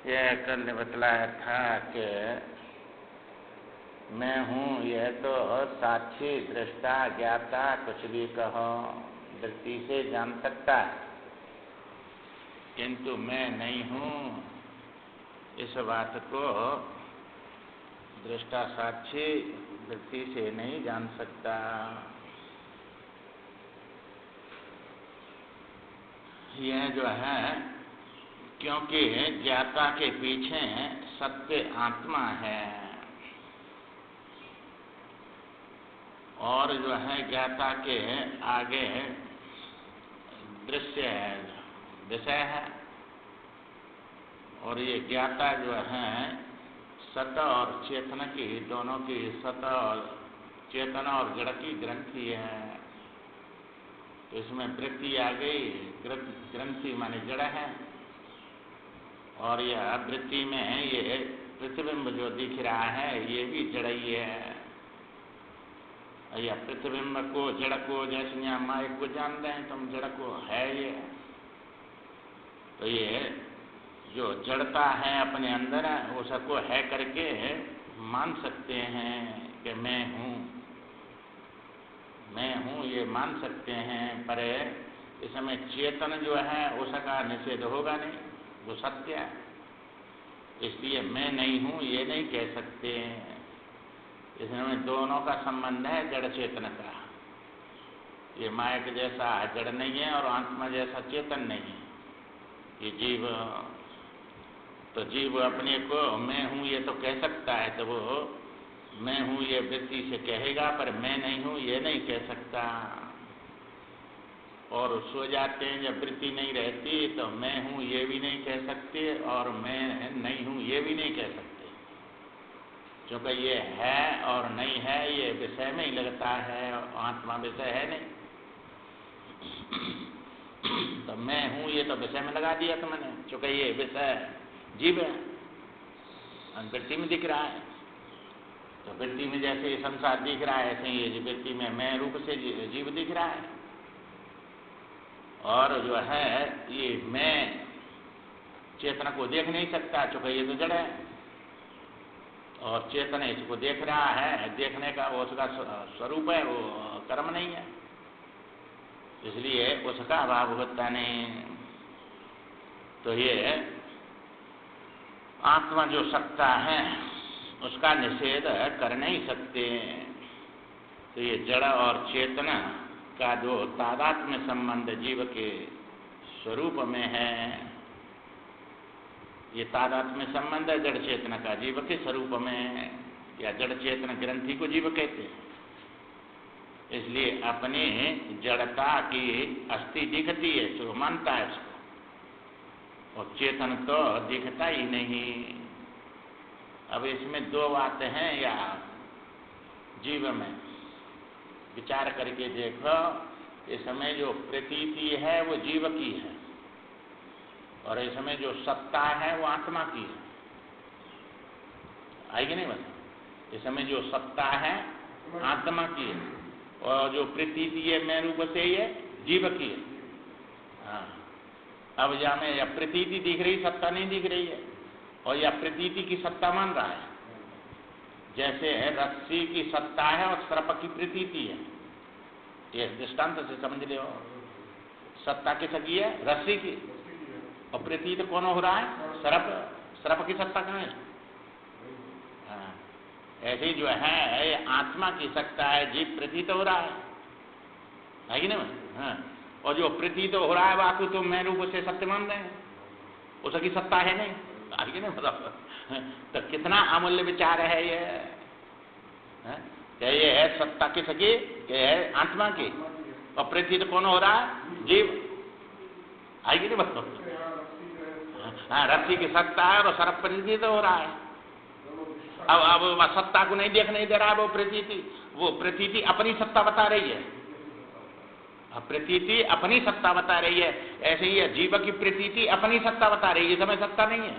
यह कल बतलाया था कि मैं हूँ, यह तो साक्षी दृष्टा ज्ञाता कुछ भी कहो वृत्ति से जान सकता है, किंतु मैं नहीं हूँ इस बात को दृष्टा साक्षी वृत्ति से नहीं जान सकता। यह जो है, क्योंकि ज्ञाता के पीछे सत्य आत्मा है और जो है ज्ञाता के आगे दृश्य है, विषय है। और ये ज्ञाता जो है सत और चेतन की, दोनों की, सत और चेतन और जड़ की ग्रंथि है। तो इसमें वृत्ति आ गई, ग्रंथि माने जड़ है, और यह वृत्ति में ये प्रतिबिंब जो दिख रहा है ये भी जड़ ही है। या प्रतिबिंब को, जड़ को, जैसे यहाँ माइक को जानते हैं तुम, जड़ को है ये। तो ये जो जड़ता है अपने अंदर, वो सबको है करके मान सकते हैं कि मैं हूँ, ये मान सकते हैं। पर इसमें चेतन जो है उसका निषेध होगा नहीं, वो सत्य है। इसलिए मैं नहीं हूँ ये नहीं कह सकते। इसमें दोनों का संबंध है, जड़ चेतन का। ये माइक जैसा जड़ नहीं है और आत्मा जैसा चेतन नहीं है। ये जीव, तो जीव अपने को मैं हूँ ये तो कह सकता है, तो वो मैं हूँ ये वृत्ति से कहेगा, पर मैं नहीं हूँ ये नहीं कह सकता। और सो जाते हैं जब वृत्ति नहीं रहती तो मैं हूँ ये भी नहीं कह सकते और मैं नहीं हूँ ये भी नहीं कह सकते, क्योंकि ये है और नहीं है ये विषय में ही लगता है, आत्मा विषय है नहीं। तो मैं हूँ ये तो विषय में लगा दिया तो मैंने, क्योंकि ये विषय जीव है, वृत्ति में दिख रहा है। तो वृत्ति में जैसे ये संसार दिख रहा है, ऐसे ये वृत्ति में मैं रूप से जीव दिख रहा है। और जो है ये मैं चेतना को देख नहीं सकता, क्योंकि ये तो जड़ है, और चेतन इसको देख रहा है, देखने का वो उसका स्वरूप है, वो कर्म नहीं है, इसलिए उसका अभाव होता नहीं। तो ये आत्मा जो सत्ता है उसका निषेध कर नहीं सकते। तो ये जड़ और चेतना का जो तादात्म्य संबंध जीव के स्वरूप में है, ये तादात्म्य संबंध है जड़ चेतना का जीव के स्वरूप में, या जड़ चेतन ग्रंथि को जीव कहते हैं। इसलिए अपनी जड़ता की अस्थि दिखती है तो मानता है उसको, और चेतन तो दिखता ही नहीं। अब इसमें दो बातें हैं, या जीव में विचार करके देखो, इसमें जो प्रतीति है वो जीव की है, और इसमें जो सत्ता है वो आत्मा की है। आएगी नहीं बता? इसमें जो सत्ता है आत्मा की है, और जो प्रतीति है मैं रूप से ये जीव की है। हाँ, अब जाने या प्रतीति दिख रही, सत्ता नहीं दिख रही है, और या प्रतीति की सत्ता मान रहा है। जैसे रस्सी की सत्ता है और सर्प की प्रतीति है, ये दृष्टांत से समझ लो। सत्ता किसकी है? रस्सी की, और प्रतीत कौन हो रहा है? सर्प। सर्प की सत्ता कहाँ है? हाँ, ऐसे जो है आत्मा की सत्ता है, जीव प्रतीत हो रहा है कि नहीं? हाँ, और जो प्रतीत हो रहा है वाकु तो मैं रूप से सत्य मान रहे हैं, उसकी सत्ता है नहीं, है कि नहीं? मतलब तो कितना अमूल्य विचार है ये। क्या ये है सत्ता किसकी? क्या है आत्मा की, और प्रतीत कौन हो रहा है? जीव। है कि नहीं? मतलब हाँ, रस्सी की सत्ता है और सर्प प्रतीत हो रहा है। अब सत्ता को नहीं देख नहीं दे रहा है वो प्रतीति अपनी सत्ता बता रही है। प्रतीति अपनी सत्ता बता रही है, ऐसे ही जीव की प्रतीति अपनी सत्ता बता रही है, समय सत्ता नहीं है।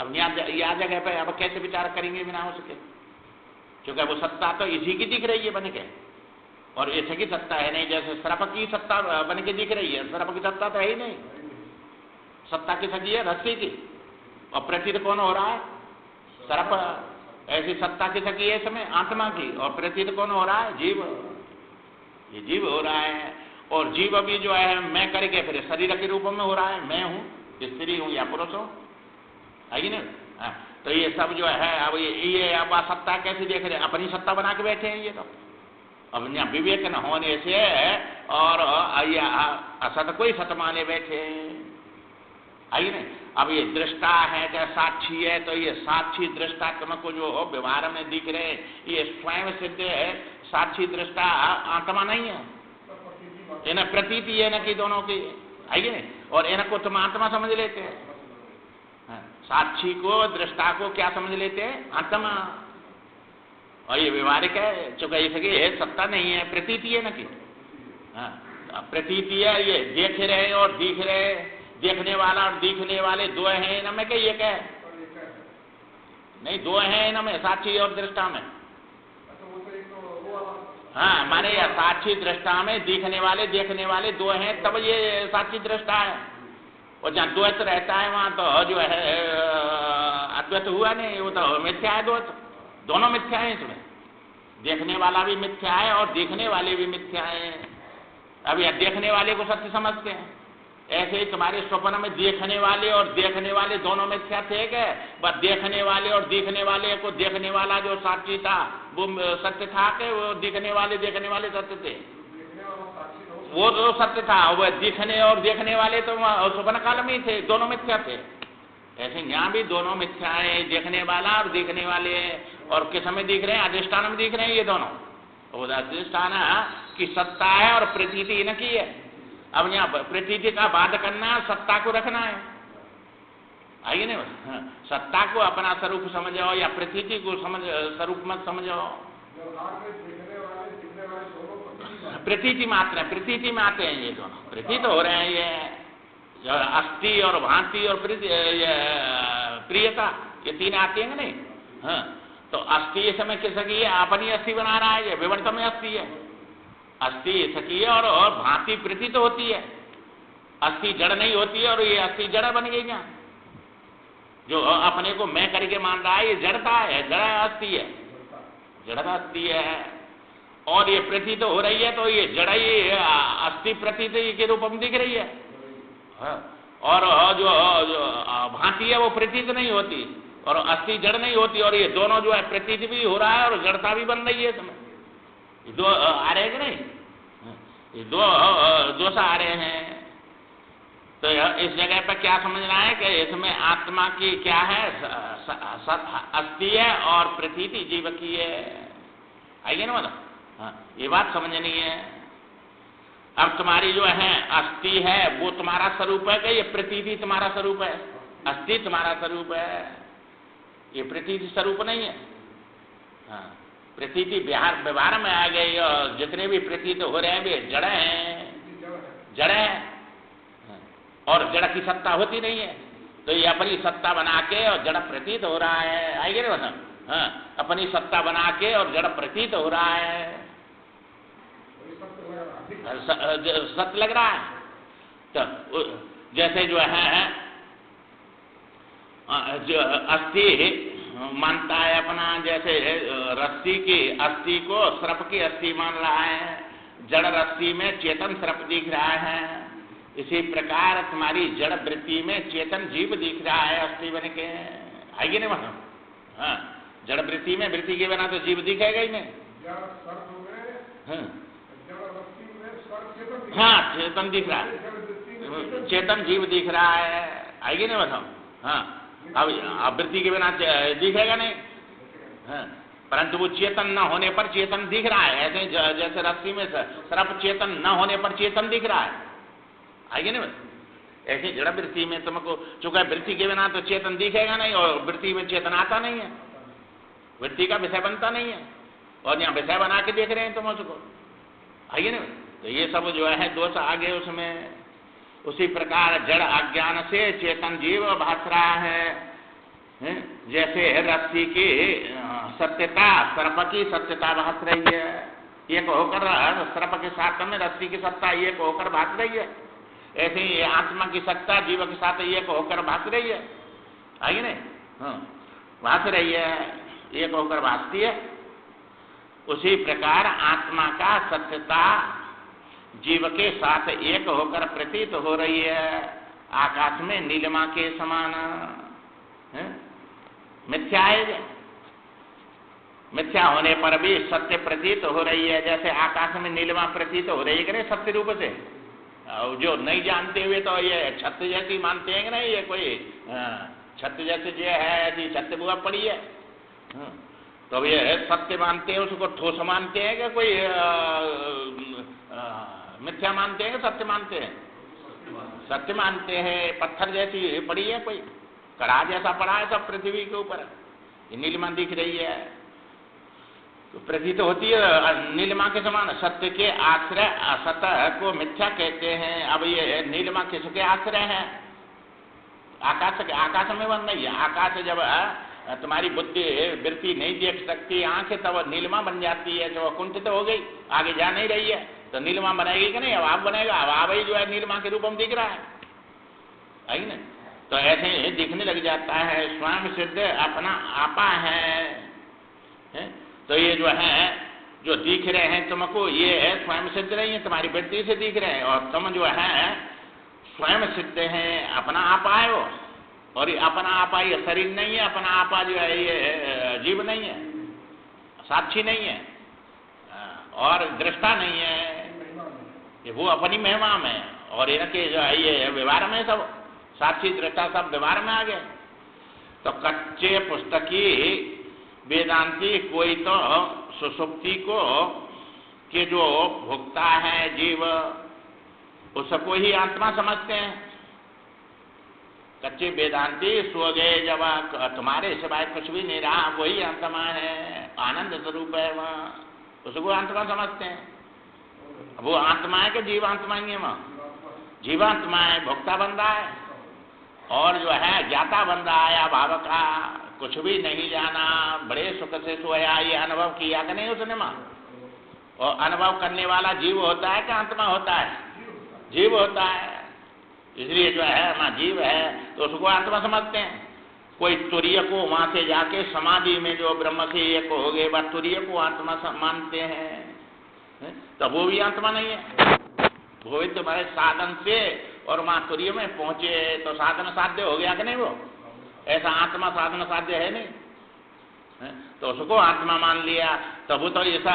अब यहाँ जगह पे अब कैसे विचार करेंगे बिना हो सके, क्योंकि वो सत्ता तो इसी की दिख रही है बन के, और ऐसे की सत्ता है नहीं। जैसे सर्प की सत्ता बन के दिख रही है, सर्प की सत्ता तो है ही नहीं। सत्ता किसकी है? रस्सी की। और प्रतीत कौन हो रहा है? सर्प। ऐसी सत्ता किसकी है इसमें? आत्मा की। और प्रतीत कौन हो रहा है? जीव। ये जीव हो रहा है। और जीव अभी जो है मैं करके फिर शरीर के रूप में हो रहा है, मैं हूं, स्त्री हूं या पुरुष हूं, है ना? तो ये सब जो है अब ये अब सत्ता कैसे देख रहे हैं? अपनी सत्ता बना के बैठे हैं ये तो। अब यहाँ विवेक न होने से और असत कोई सत माने बैठे, आई नहीं। अब ये दृष्टा है क्या साक्षी है? तो ये साक्षी दृष्टा तुमको जो व्यवहार में दिख रहे ये स्वयं सिद्ध है, साक्षी दृष्टा आत्मा नहीं है। इन्हें प्रतीति है न कि दोनों की, आई नहीं। और इनको तुम आत्मा समझ लेते हैं, साक्षी को दृष्टा को क्या समझ लेते हैं? आत्मा। और ये व्यवहारिक है, चूंकि इसकी सत्ता नहीं है, प्रतीति है न कि। प्रतीति है, ये देख रहे और दिख रहे, देखने वाला और दिखने वाले दो हैं इनमें क्या? एक है नहीं, दो हैं इनमें, साक्षी और दृष्टा में। हाँ, माने या साक्षी दृष्टा में दिखने वाले देखने वाले दो हैं, तब ये साक्षी दृष्टा है। और जहाँ द्वैत रहता है वहां तो जो है अद्वैत हुआ नहीं, वो तो मिथ्या है। द्वैत दोनों मिथ्या है इसमें, देखने वाला भी मिथ्या है और देखने वाले भी मिथ्या है। अब यह देखने वाले को सत्य समझते हैं, ऐसे ही तुम्हारे स्वप्न में देखने वाले और देखने वाले दोनों मिथ्या थे क्या? बस देखने वाले और देखने वाले को, देखने वाला जो साक्षी था वो सत्य था कि वो देखने वाले सत्य थे? वो तो सत्य था, वह दिखने और देखने वाले तो स्वप्न काल में ही थे, दोनों मिथ्या थे। ऐसे यहाँ भी दोनों मिथ्या है, देखने वाला और देखने वाले। और किस समय दिख रहे हैं? अधिष्ठान में दिख रहे हैं ये दोनों। अधिष्ठान की सत्ता है और प्रतीति इनकी है। अब यहाँ प्रतीति का बाध करना है, सत्ता को रखना है, आइए नहीं। सत्ता को अपना स्वरूप समझो या प्रतीति को स्वरूप मत समझो। प्रतीति मात्र है, प्रतीति में आते हैं ये दोनों, प्रतीत हो रहे हैं ये अस्थि और भांति और प्रियता, ये तीन आती है नहीं। हाँ, तो अस्थि इस समय किसकी है? अपनी अस्थि बना रहा है, ये विवर्त में अस्थि है। अस्थि इसकी है और भांति प्रतीत होती है। अस्थि जड़ नहीं होती है और ये अस्थि जड़ बन गई। क्या जो अपने को मैं करके मान रहा है ये जड़ता है, जड़ अस्थि है, जड़ता अस्थि है। और ये प्रतीत हो रही है तो ये जड़ ही अस्थि प्रतीत के रूप में दिख रही है। और जो भांति है वो प्रतीत नहीं होती और अस्थि जड़ नहीं होती। और ये दोनों जो है प्रतीत भी हो रहा है और जड़ता भी बन रही है इसमें। दो आ रहे हैं कि नहीं? ये दो सा आ रहे हैं। तो इस जगह पर क्या समझना है कि इसमें आत्मा की क्या है? अस्थि है और प्रतीति जीव की है, आइए ना मतलब। हाँ, ये बात समझनी है। अब तुम्हारी जो है अस्थि है वो तुम्हारा स्वरूप है कि ये प्रतीति तुम्हारा स्वरूप है? अस्थि तुम्हारा स्वरूप है, ये प्रतीति स्वरूप नहीं है। हाँ, प्रतीति व्यवहार में आ गई और जितने भी प्रतीत हो रहे हैं वे जड़ हैं, जड़ है। और जड़ की सत्ता होती नहीं है, तो ये अपनी सत्ता बना के और जड़ प्रतीत हो रहा है, आइए ना मतलब। हाँ, अपनी सत्ता बना के और जड़ प्रतीत हो रहा है, सत्य लग रहा है। तो जैसे जो है जो अस्थि मानता है अपना, जैसे रस्सी की अस्थि को सर्प की अस्थि मान रहा है, जड़ रस्सी में चेतन सर्प दिख रहा है। इसी प्रकार तुम्हारी जड़ वृत्ति में चेतन जीव दिख रहा है अस्थि बन के, आइए नहीं मतलब। हाँ, जड़ वृत्ति में, वृत्ति के बिना तो जीव दिखेगा ही नहीं। हाँ, चेतन दिख रहा है, चेतन जीव दिख रहा है, आइए नहीं बताओ। हाँ, अब वृत्ति के बिना दिखेगा नहीं। हाँ, परंतु वो चेतन न होने पर चेतन दिख रहा है। ऐसे जैसे रस्सी में सर्प चेतन न होने पर चेतन दिख रहा है, आइए नहीं। ऐसे जड़ वृत्ति में तुमको, चूंकि वृत्ति के बिना तो चेतन दिखेगा नहीं और वृत्ति में चेतन आता नहीं है, वृत्ति का विषय बनता नहीं है। और यहाँ विषय बना के देख रहे हैं तुम उसको, आइए नहीं। तो ये सब जो है दोष आगे उसमें। उसी प्रकार जड़ अज्ञान से चेतन जीव भास रहा है। जैसे रस्सी की सत्यता सर्प की सत्यता भास रही है, एक होकर सर्प के साथ में रस्सी की सत्ता एक होकर भास रही है। ऐसे ही आत्मा की सत्ता जीव के साथ एक होकर भास रही है। आगे नहीं, हाँ, भास रही है, एक होकर भासती है। उसी प्रकार आत्मा का सत्यता जीव के साथ एक होकर प्रतीत हो रही है, आकाश में नीलिमा के समान। मिथ्या है, मिथ्या होने पर भी सत्य प्रतीत हो रही है, जैसे आकाश में नीलिमा प्रतीत हो रही है कि नहीं सत्य रूप से। और जो नहीं जानते हुए तो ये छत जैसी मानते हैं कि नहीं, ये कोई छत जैसे जो है ऐसी छत बुआ पड़ी है, तो ये सत्य मानते हैं, उसको ठोस मानते हैं कि कोई मिथ्या मानते हैं, सत्य मानते हैं? सत्य मानते हैं। पत्थर जैसी पड़ी है, कोई कड़ा जैसा पड़ा है सब पृथ्वी के ऊपर, ये नीलिमा दिख रही है, तो प्रतीत होती है नीलिमा के समान। सत्य के आश्रय असत को मिथ्या कहते हैं। अब ये नीलिमा किसके आश्रय है? आकाश के, आकाश में बन रही है। आकाश जब तुम्हारी बुद्धि वृत्ति नहीं देख सकती आंखें, तब नीलिमा बन जाती है, जो कुंठित हो गई, आगे जा नहीं रही है, तो नीलिमा बनाएगी कि नहीं? अब आप बनेगा, अब आप ही जो है नीलिमा के रूप में दिख रहा है ना। तो ऐसे ही दिखने लग जाता है, स्वयं सिद्ध अपना आपा है। तो ये जो है जो दिख रहे हैं तुमको, ये स्वयं सिद्ध नहीं है, तुम्हारी वृत्ति से दिख रहे हैं, और तुम जो है स्वयं सिद्ध है, अपना आपा है वो। और ये अपना आपा ये शरीर नहीं है, अपना आपा जो है ये जीव नहीं है, साक्षी नहीं है और दृष्टा नहीं है, ये वो अपनी महिमा में। और इनके जो है ये व्यवहार में सब साक्षी दृष्टा सब व्यवहार में आ गए। तो कच्चे पुस्तकी वेदांती कोई तो सुषुप्ति को के जो भोक्ता है जीव, उसको ही आत्मा समझते हैं। कच्चे वेदांती सो गए, जब तुम्हारे सिवाय कुछ भी नहीं रहा, वही आत्मा है, आनंद स्वरूप है वहाँ, उसको आत्मा समझते हैं। वो आत्मा है कि जीवात्मा ही है? वहाँ जीवात्मा है, भोक्ता बन रहा है, और जो है ज्ञाता बन रहा है अभाव का, कुछ भी नहीं जाना, बड़े सुख से सोया, ये अनुभव किया कि नहीं उसने माँ? और अनुभव करने वाला जीव होता है कि आत्मा होता है? जीव होता है। इसलिए जो है माँ जीव है, तो उसको आत्मा समझते हैं। कोई तुरीय को वहां से जाके समाधि में जो ब्रह्म से एक हो गए, वह तुरीय को आत्मा मानते हैं, तो वो भी आत्मा नहीं है। वो भी तुम्हारे साधन से और वहां तुरीय में पहुंचे तो साधन साध्य हो गया कि नहीं? वो ऐसा आत्मा साधन साध्य है नहीं, तो उसको आत्मा मान लिया। तो वो तो ऐसा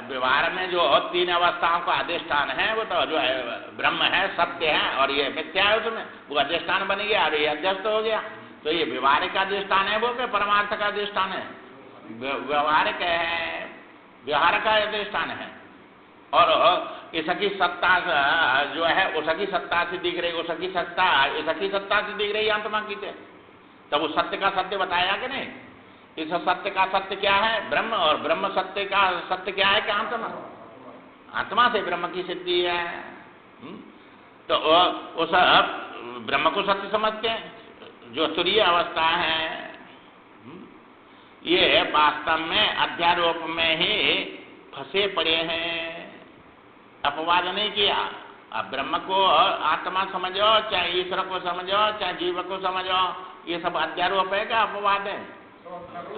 व्यवहार में जो तीन अवस्थाओं का अधिष्ठान है, वो तो जो है ब्रह्म है, सत्य है, और ये मिथ्या है, उसमें वो अधिष्ठान बन गया और ये अध्यस्त हो गया। तो ये व्यवहारिक का अधिष्ठान है वो कि परमार्थ का अधिष्ठान है? व्यवहारिक है, व्यवहार का अधिष्ठान है। और इसकी सत्ता जो है उसकी सत्ता से दिख रही, उसकी सत्ता इसकी सत्ता से दिख रही आत्मा की। तब वो सत्य का सत्य बताया कि नहीं? इस सत्य का सत्य क्या है? ब्रह्म। और ब्रह्म सत्य का सत्य क्या है कि आत्मा? आत्मा से ब्रह्म की सिद्धि है। तो उस ब्रह्म को सत्य समझते हैं, जो तुरीय अवस्था है। ये वास्तव में अध्यारोप में ही फंसे पड़े हैं, अपवाद नहीं किया। अब ब्रह्म को आत्मा समझो, चाहे ईश्वर को समझो, चाहे जीव को समझो, ये सब अध्यारोप है क्या अपवाद है?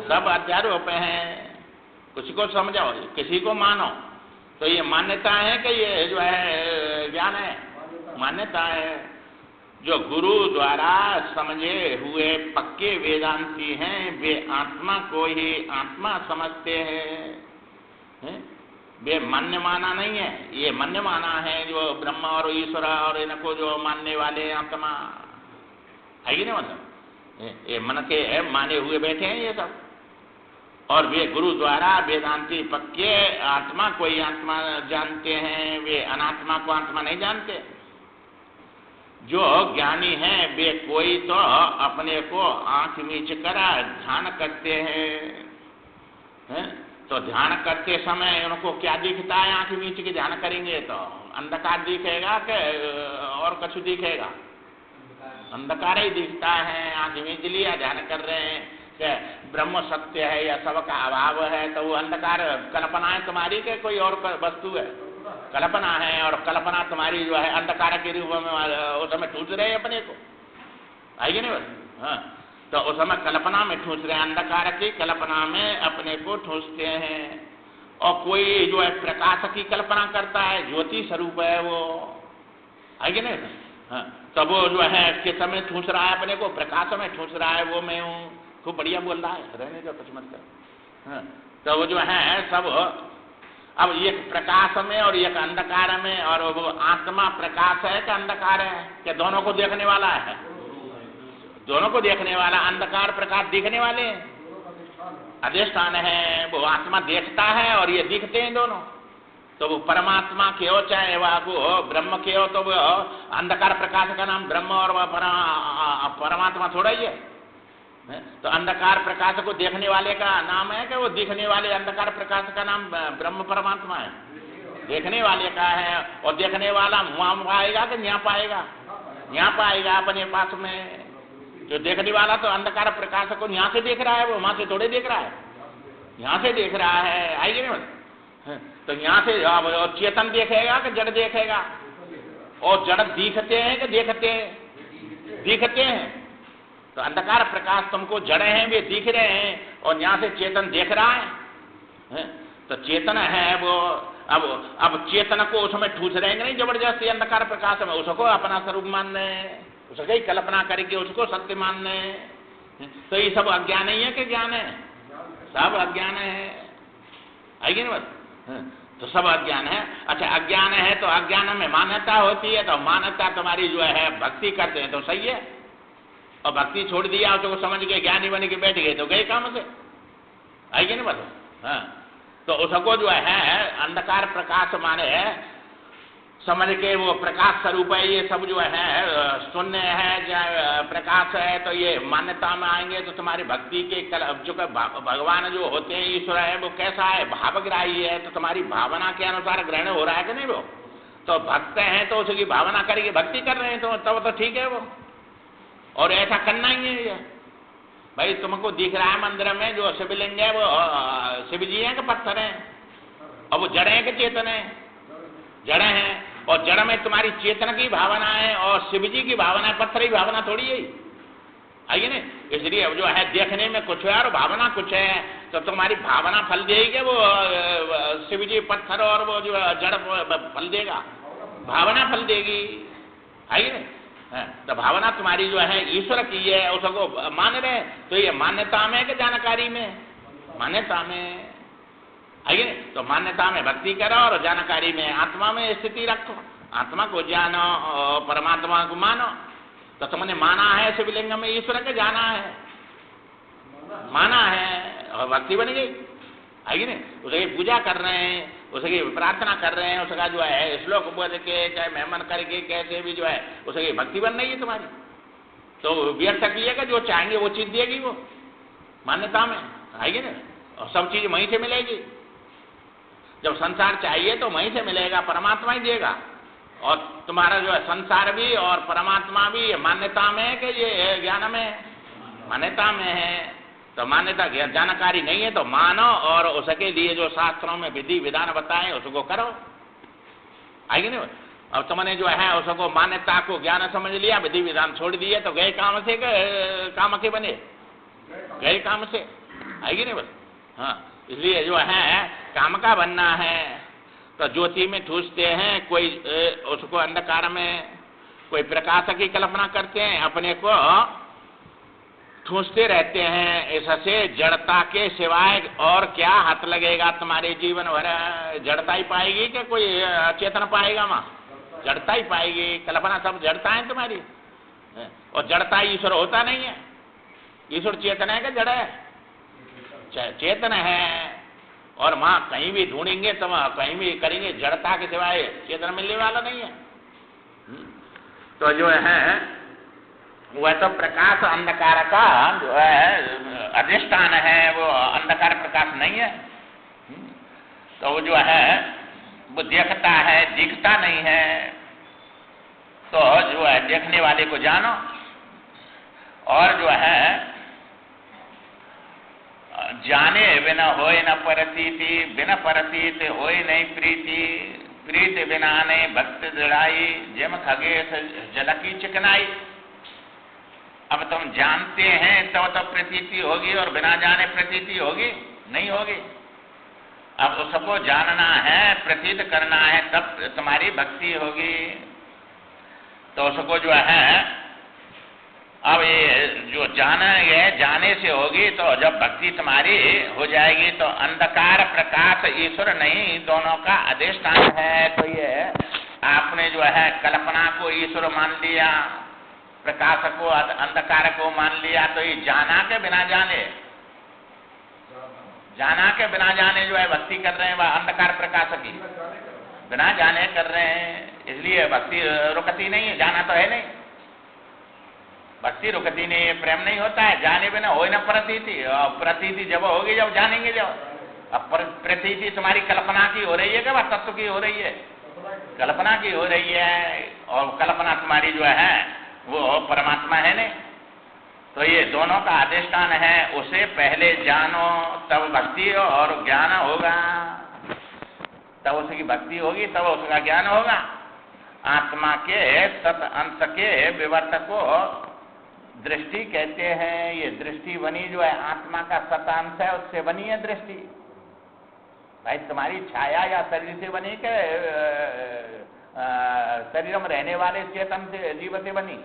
सब अध्यारोप है। किसी को समझो, किसी को मानो, तो ये मान्यता है कि ये जो है ज्ञान है, मान्यता है। जो गुरु द्वारा समझे हुए पक्के वेदांती हैं, वे आत्मा को ही आत्मा समझते हैं। वे मान्य माना नहीं है, ये मान्य माना है जो ब्रह्म और ईश्वर और इनको जो मानने वाले आत्मा है ही नहीं। मतलब ये मन के माने हुए बैठे हैं ये सब, और वे गुरु द्वारा वेदांती पक्के आत्मा को ही आत्मा जानते हैं, वे अनात्मा को आत्मा नहीं जानते। जो ज्ञानी हैं वे कोई तो अपने को आंख मीच कर ध्यान करते हैं। तो ध्यान करते समय उनको क्या दिखता है? आंख मीच के ध्यान करेंगे तो अंधकार दिखेगा कि और कुछ दिखेगा? अंधकार ही दिखता है। आंख मीच लिया, ध्यान कर रहे हैं कि ब्रह्म सत्य है या सबका अभाव है, तो वो अंधकार कल्पना है तुम्हारी के कोई और वस्तु है? कल्पना है, और कल्पना तुम्हारी जो है अंधकार के रूप में उस समय टूट रहे अपने को, आइए नहीं बस। हाँ, तो उस समय कल्पना में ठूस रहे हैं, अंधकार की कल्पना में अपने को ठूसते हैं। और कोई जो है प्रकाश की कल्पना करता है, ज्योति स्वरूप है वो, आगे नहीं। हाँ, तब वो जो है किस समय ठूस रहा है अपने को, प्रकाश में ठूस रहा है, वो मैं हूँ। खूब बढ़िया बोल रहा है, रहने का कुछ मत कर। हाँ, तो वो जो है सब अब एक प्रकाश में और एक अंधकार में, और वो आत्मा प्रकाश है कि अंधकार है, क्या दोनों को देखने वाला है? दोनों को देखने वाला, अंधकार प्रकाश दिखने वाले अधिष्ठान है। वो आत्मा देखता है और ये दिखते हैं दोनों। तो वो परमात्मा के हो चाहे वो ब्रह्म के हो, तो वो अंधकार प्रकाश का नाम ब्रह्म और परमात्मा थोड़ा ही है। तो अंधकार प्रकाश को देखने वाले का नाम है कि वो दिखने वाले अंधकार प्रकाश का नाम ब्रह्म परमात्मा है? देखने वाले का है। और देखने वाला वहां पाएगा कि यहाँ पाएगा? यहाँ पाएगा अपने पास में। जो देखने वाला तो अंधकार प्रकाश को यहाँ से देख रहा है, वो वहां से थोड़े देख रहा है, यहाँ से देख रहा है। आएगी नहीं? तो यहाँ से और चेतन देखेगा कि जड़ देखेगा? और जड़ दिखते हैं कि देखते हैं? दिखते हैं। तो अंधकार प्रकाश तुमको जड़े हैं, वे दिख रहे हैं, और यहाँ से चेतन देख रहा है। तो चेतन है वो। अब चेतन को उसमें ठूस रहेंगे नहीं जबरदस्ती अंधकार प्रकाश में, उसको अपना स्वरूप मानने, उसकी ही कल्पना करके उसको सत्य मानने। तो ये सब अज्ञान ही है कि ज्ञान है? सब अज्ञान है। आएगी ना बात? तो सब अज्ञान है। अच्छा, अज्ञान है तो अज्ञान में मान्यता होती है, तो मान्यता तुम्हारी जो है भक्ति करते हैं तो सही है, और भक्ति छोड़ दिया तो समझ के ज्ञानी बन के बैठ गए तो गए काम से। आएगी ना बात? हाँ, तो उसको जो है अंधकार प्रकाश माने समझ के वो प्रकाश स्वरूप है, ये सब जो है शून्य है, प्रकाश है, तो ये मान्यता में आएंगे तो तुम्हारी भक्ति के जो भगवान जो होते हैं, ईश्वर है, वो कैसा है? भावग्राही है। तो तुम्हारी भावना के अनुसार ग्रहण हो रहा है कि नहीं? वो तो भक्त हैं तो उसकी भावना करके भक्ति कर रहे हैं, तो तब तो ठीक है वो। और ऐसा करना ही है भाई। तुमको दिख रहा है मंदिर में जो शिवलिंग है वो शिव जी है कि पत्थर है? और वो जड़ है कि चेतन है? जड़ है। और जड़ में तुम्हारी चेतन की भावना है और शिव जी की भावना है, पत्थर की भावना थोड़ी है। आइए ना, इसलिए जो है देखने में कुछ है और भावना कुछ है, तो तुम्हारी भावना फल देगी, वो शिव जी पत्थर और वो जो जड़ फल देगा, भावना फल देगी। आइए ना, तो भावना तुम्हारी जो है ईश्वर की है, उसको मान रहे। तो ये मान्यता में कि जानकारी में? मान्यता में। आइए, तो मान्यता में भक्ति करो और जानकारी में आत्मा में स्थिति रखो। आत्मा को जानो और परमात्मा को मानो। तो तुमने माना है शिवलिंग में ईश्वर के, जाना है, माना है और भक्ति बन गई। आइए ना, उसकी पूजा कर रहे हैं, उसकी प्रार्थना कर रहे हैं, उसका जो है श्लोक बोल के चाहे मेहमान करके कैसे भी जो है उसकी भक्ति बन रही है तुम्हारी। तो व्यर्थ की है कि जो चाहेंगे वो चीज देगी वो मान्यता में। आइए ना, और सब चीज वहीं से मिलेगी। जब संसार चाहिए तो वहीं से मिलेगा, परमात्मा ही देगा। और तुम्हारा जो है संसार भी और परमात्मा भी मान्यता में है कि ये ज्ञान में? मान्यता में है। तो मान्यता जानकारी नहीं है तो मानो, और उसके लिए जो शास्त्रों में विधि विधान बताए उसको करो। आएगी नहीं? अब तुमने जो है उसको मान्यता को ज्ञान समझ लिया, विधि विधान छोड़ दिए, तो गए काम से काम के बने? गए काम से। आएगी नहीं बस? हाँ, इसलिए जो है काम का बनना है। तो ज्योति में ठूसते हैं, कोई उसको अंधकार में, कोई प्रकाश की कल्पना करते हैं, अपने को ठूसते रहते हैं। इससे जड़ता के सिवाय और क्या हाथ लगेगा तुम्हारे जीवन भर? जड़ता ही पाएगी कि कोई चेतन पाएगा? माँ जड़ता ही पाएगी। कल्पना सब जड़ता है तुम्हारी, और जड़ता ईश्वर होता नहीं है। ईश्वर चेतन है कि जड़ है? चेतन है। और माँ कहीं भी ढूंढेंगे तो कहीं भी करेंगे, जड़ता के सिवाय चेतन मिलने वाला नहीं है। तो जो है वह तो प्रकाश अंधकार का जो है अधिष्ठान है, वो अंधकार प्रकाश नहीं है। तो वो जो है वो देखता है, दिखता नहीं है। तो जो है देखने वाले को जानो, और जो है जाने बिना होए न परतीति, बिना परतीत होए नहीं प्रीति, प्रीति बिना नहीं भक्ति दृढ़ाई, जिम खगेश जल की चिकनाई। अब तुम जानते हैं तब तब प्रतीति होगी, और बिना जाने प्रतीति होगी नहीं होगी। अब उसको जानना है, प्रतीत करना है, तब तुम्हारी भक्ति होगी। तो उसको जो है अब ये जो जाना है, जाने से होगी, तो जब भक्ति तुम्हारी हो जाएगी तो अंधकार प्रकाश ईश्वर नहीं, दोनों का अधिष्ठान है। तो ये आपने जो है कल्पना को ईश्वर मान लिया, प्रकाश को अंधकार को मान लिया, तो ये जाना के बिना जाने, जाना के बिना जाने जो है भक्ति कर रहे हैं, वह अंधकार प्रकाश की बिना जाने कर रहे हैं, इसलिए भक्ति रुकती नहीं है। जाना तो है नहीं, भक्ति रुकती नहीं है, प्रेम नहीं होता है, जाने बिना हो ना प्रतीति। और प्रतीति जब होगी जब जानेंगे जब। अब प्रतीति तुम्हारी कल्पना की हो रही है कि वह तत्व की हो रही है? कल्पना की हो रही है, और कल्पना तुम्हारी जो है वो परमात्मा है नहीं। तो ये दोनों का अधिष्ठान है, उसे पहले जानो तब भक्ति और ज्ञान होगा, तब उसकी भक्ति होगी, तब उसका ज्ञान होगा। आत्मा के सत अंश के विवर्तक को दृष्टि कहते हैं। ये दृष्टि बनी जो है आत्मा का सत अंश है, उससे बनी है दृष्टि। भाई तुम्हारी छाया या शरीर से बनी के शरीर में रहने वाले चेतन से, जीव से बनी?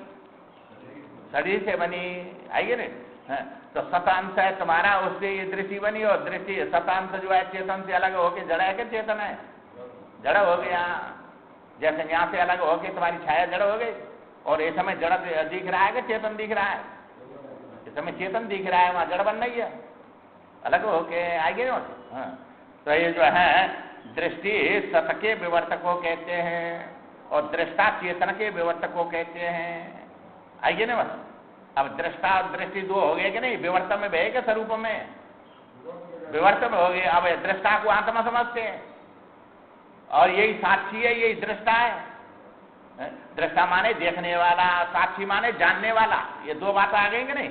शरीर से बनी, आइए ना। तो शतांश है तुम्हारा, उससे ये दृष्टि बनी। और दृष्टि शतांश जो है चेतन से अलग होके जड़ है कि चेतन है? जड़ हो गया। जैसे यहाँ से अलग होके तुम्हारी छाया जड़ हो गई, और इस समय जड़ दिख रहा है कि चेतन दिख रहा है? इस समय चेतन दिख रहा है, वहां जड़ बन रही है, अलग होके आएगी ना। हाँ, तो ये जो है दृष्टि सत के विवर्तक को कहते हैं, और दृष्टा चेतन के विवर्तक को कहते हैं। आइए ना बस। अब दृष्टा और दृष्टि दो हो गए कि नहीं? विवर्तन में बहे के स्वरूप में विवर्तन में हो गए। अब दृष्टा को आत्मा समझते हैं, और यही साक्षी है, यही दृष्टा है। दृष्टा माने देखने वाला, साक्षी माने जानने वाला। ये दो बातें आ गई कि नहीं?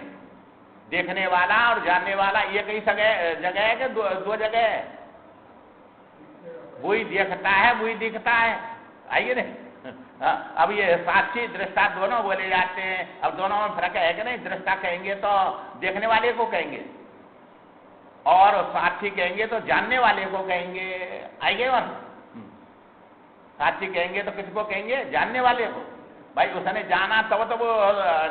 देखने वाला और जानने वाला, ये कई जगह है कि दो जगह है? वही देखता है, वही दिखता है। आइए नहीं। अब ये साक्षी दृष्टा दोनों बोले जाते हैं। अब दोनों में फर्क है कि नहीं? दृष्टा कहेंगे तो देखने वाले को कहेंगे, और साक्षी कहेंगे तो जानने वाले को कहेंगे। आइए वन। साक्षी कहेंगे तो किसको कहेंगे? जानने वाले को। भाई उसने जाना तब तो वो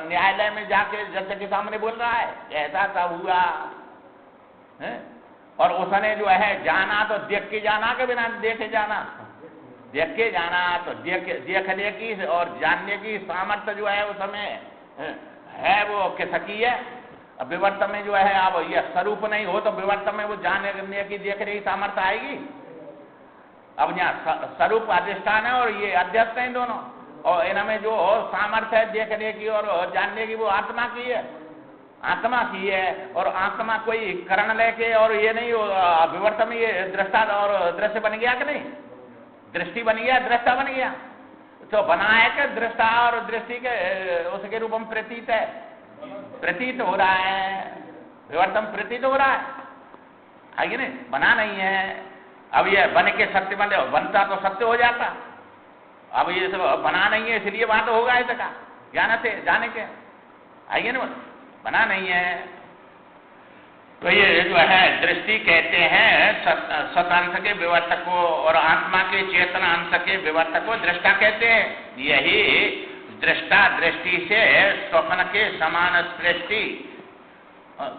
न्यायालय में जाके जज के सामने बोल रहा है ऐसा सब हुआ है? और उसने जो है जाना तो देख के जाना के बिना देखे जाना? देख के जाना। तो देखने की और जानने की सामर्थ्य जो है उसमें है, वो किसकी है? अब विवर्तन में जो है, अब ये स्वरूप नहीं हो तो विवर्तन में वो जानने की देखने की सामर्थ्य आएगी? अब यहाँ स्वरूप अधिष्ठान है और ये अध्यस्त है दोनों, और इनमें जो सामर्थ्य है देखने की और जानने की वो आत्मा की है, आत्मा की है। और आत्मा कोई करण लेके और ये नहीं, विवर्तन में ये दृष्टा और दृश्य बन गया कि नहीं? दृष्टि बन गया, दृष्टा बन गया। तो बना है कि दृष्टा और दृष्टि के उसके रूप में प्रतीत है, प्रतीत हो रहा है, विवर्तन प्रतीत हो रहा है। आगे नहीं, बना नहीं है। अब ये बन के सत्य बन, बनता तो सत्य हो जाता। अब ये सब बना नहीं है, इसलिए वहां तो होगा इसका ज्ञान से जाने के। आइए ना, बना नहीं है। तो ये जो है दृष्टि कहते हैं सतांश के विवर्तक को, और आत्मा के चेतन अंश के विवर्तक को दृष्टा कहते हैं। यही दृष्टा दृष्टि से स्वप्न के समान सृष्टि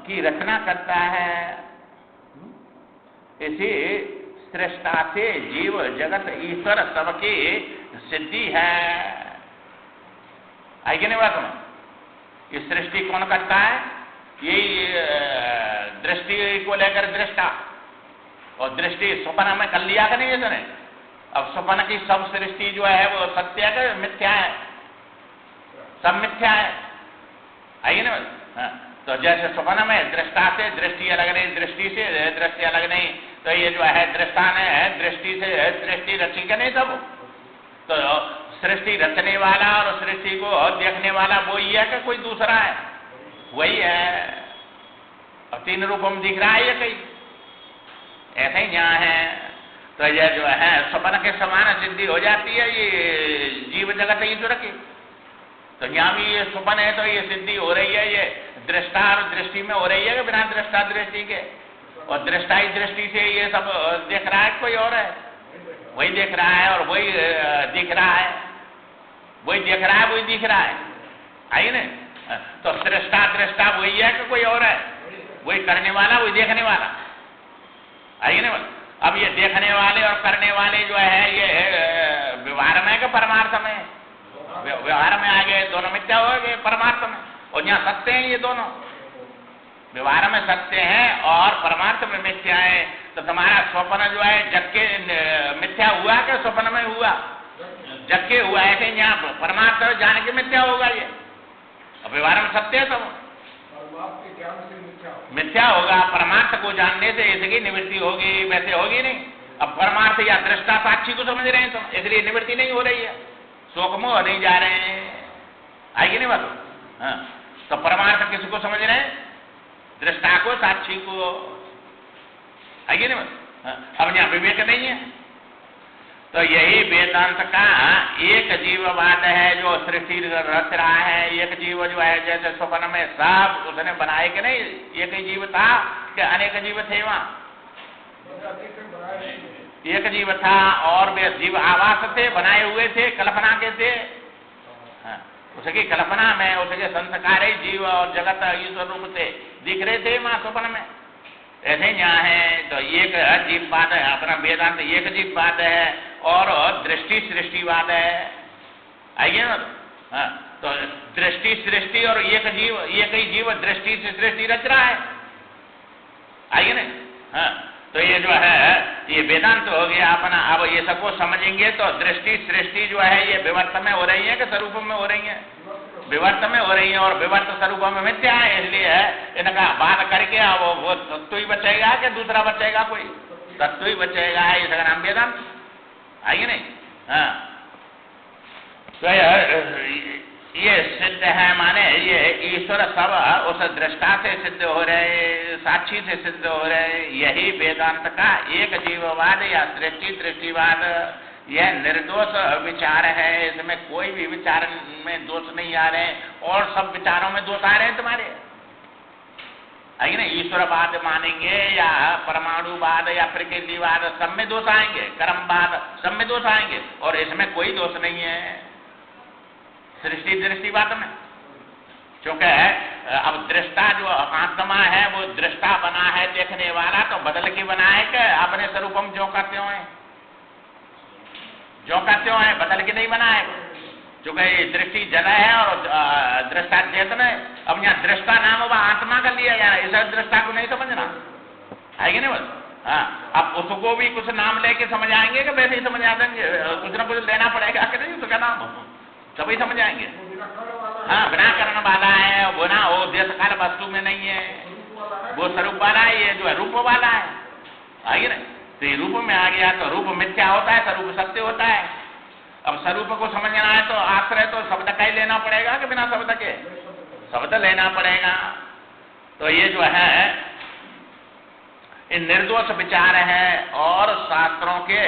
की रचना करता है। इसी सृष्टा से जीव जगत ईश्वर सबकी सिद्धि है। आगे नहीं बात में, ये सृष्टि कौन करता है? यही दृष्टि को लेकर दृष्टा, और दृष्टि स्वप्न में कर लिया कि नहीं इसने? अब स्वप्न की सब सृष्टि जो है वो सत्य है कि मिथ्या है? सब मिथ्या है। आइए ना। तो जैसे स्वप्न में दृष्टा से दृष्टि अलग नहीं, दृष्टि से दृष्टि अलग नहीं, तो ये जो है दृष्टा ने दृष्टि से दृष्टि रची के नहीं सब? तो सृष्टि रचने वाला और सृष्टि को देखने वाला वो ही है कि कोई दूसरा है? वही है। और तीन रूपों में दिख रहा है ये कहीं, ऐसा ही यहाँ है। तो यह जो है स्वप्न के समान सिद्धि हो जाती है ये जीव जगत ईश्वर की। तो यहाँ भी ये स्वप्न है तो ये सिद्धि हो रही है, ये दृष्टा और दृष्टि में हो रही है कि बिना दृष्टा दृष्टि के? और दृष्टाई दृष्टि से ये सब देख रहा है, कोई और है? वही देख रहा है और वही दिख रहा है, वही देख रहा है, वही दिख रहा है। आई ना? तो दृष्टा दृष्टा वही है कि कोई और है? वही करने वाला, वही देखने वाला। आई ना? अब ये देखने वाले और करने वाले जो है ये व्यवहार में कि परमार्थ में? व्यवहार में आ गए, दोनों मिथ्या हो गए परमार्थ में। और यहाँ सत्य है ये दोनों, व्यवहार में सत्य है और परमार्थ में मिथ्या है। तो तुम्हारा स्वप्न जो है जग के मिथ्या हुआ कि स्वप्न में हुआ? जग के हुआ। ऐसे यहाँ परमार्थ जान के मिथ्या होगा ये, और व्यवहार में सत्य है तो मिथ्या होगा। परमार्थ को जानने से इसकी निवृत्ति होगी, वैसे होगी नहीं। अब परमार्थ या दृष्टा साक्षी को समझ रहे हैं तुम, इसलिए निवृत्ति नहीं हो रही है, शोक मोह नहीं जा रहे हैं। आएगी नहीं बात? हाँ, तो परमार्थ किसको समझ रहे हैं? दृष्टा को, साक्षी को। आएगी नहीं बात? हाँ, अब यहाँ विवेक नहीं है। तो यही वेदांत का एक जीववाद है जो सृष्टि रच रहा है। एक जीव जो है जैसे स्वप्न में सब उसने बनाए कि नहीं, एक ही जीव था कि अनेक जीव थे? वहां एक जीव था और वे जीव आवास थे, बनाए हुए थे, कल्पना के थे। हाँ, उसकी कल्पना में उसके संस्कार ही जीव और जगत ईश्वर रूप से दिख रहे थे वहां स्वप्न में। ऐसे यहाँ है तो एक जीववाद है, अपना वेदांत एक जीववाद है और दृष्टि सृष्टिवाद है। आइए ना? हाँ, तो दृष्टि सृष्टि और एक ही जीव दृष्टि से सृष्टि रच रहा है। आइए ना? हाँ, तो ये जो है ये वेदांत हो गया अपना। अब ये सबको समझेंगे तो दृष्टि सृष्टि जो है ये विवर्त में हो रही है कि स्वरूप में हो रही है? विवर्त में हो रही है, और विवर्त स्वरूप में मिथ्या है। इसलिए इनका बात करके अब वो तत्व ही बचेगा कि दूसरा बचेगा? कोई तत्व ही बचेगा, इसका नाम वेदांत। आइए नहीं? हाँ, तो ये सिद्ध है, माने ये ईश्वर सब उस दृष्टा से सिद्ध हो रहे, साक्षी से सिद्ध हो रहे। यही वेदांत का एक जीववाद या सृष्टि दृष्टिवाद, यह निर्दोष विचार है। इसमें कोई भी विचार में दोष नहीं आ रहे, और सब विचारों में दोष आ रहे हैं तुम्हारे। आइए ना? ईश्वरवाद मानेंगे या परमाणुवाद या प्रकृतिवाद, सब में दोष आएंगे। कर्मवाद, सब में दोष आएंगे, और इसमें कोई दोष नहीं है सृष्टि दृष्टिवाद में। क्योंकि अब दृष्टा जो आत्मा है वो दृष्टा बना है, देखने वाला तो बदल के बना है कि अपने स्वरूप हम जो कहते हो है, बदल के नहीं बना है। क्योंकि दृष्टि जड़ है और दृष्टा चेतन है। अब यहाँ दृष्टा नाम वह आत्मा का लिया जा रहा है, इस दृष्टा को नहीं समझना है कि नहीं? बस हाँ, अब उसको भी कुछ नाम लेके समझ आएंगे कि वैसे ही समझ आ जाएंगे? कुछ ना कुछ लेना पड़ेगा कि नहीं? उसका नाम तभी समझ आएंगे। हाँ, बिना करण वाला है, वो ना वो देश काल वस्तु में नहीं है, वो स्वरूप वाला है। ये जो है रूप वाला है। आइए ना? तो ये रूप में आ गया तो रूप मिथ्या होता है, स्वरूप सत्य होता है। अब स्वरूप को समझना है तो आश्रय तो शब्द का ही लेना पड़ेगा कि बिना शब्द के? शब्द लेना पड़ेगा। तो ये जो है इन निर्दोष विचार है, और शास्त्रों के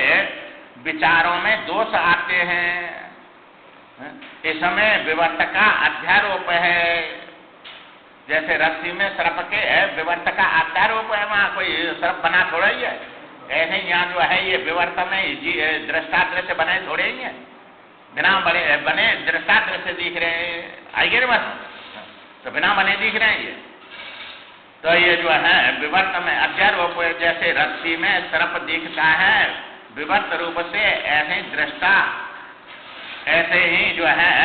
विचारों में दोष आते हैं। इसमें विवर्त का अध्यारोप है। जैसे रस्सी में सर्प के विवर्त का अध्यारोप है, वहां कोई सर्प बना थोड़ा ही है। ऐसे यहाँ जो है ये विवर्त में दृष्टा दृश्य बने थोड़े ही है, बिना बने दृष्टा दृश्य दिख रहे हैं। आइए बस, तो बिना बने दिख रहे हैं ये। तो ये जो है विवर्त में अध्यारोप, जैसे रस्सी में सर्प दिखता है विवर्त रूप से, ऐसे दृष्टा ऐसे ही जो है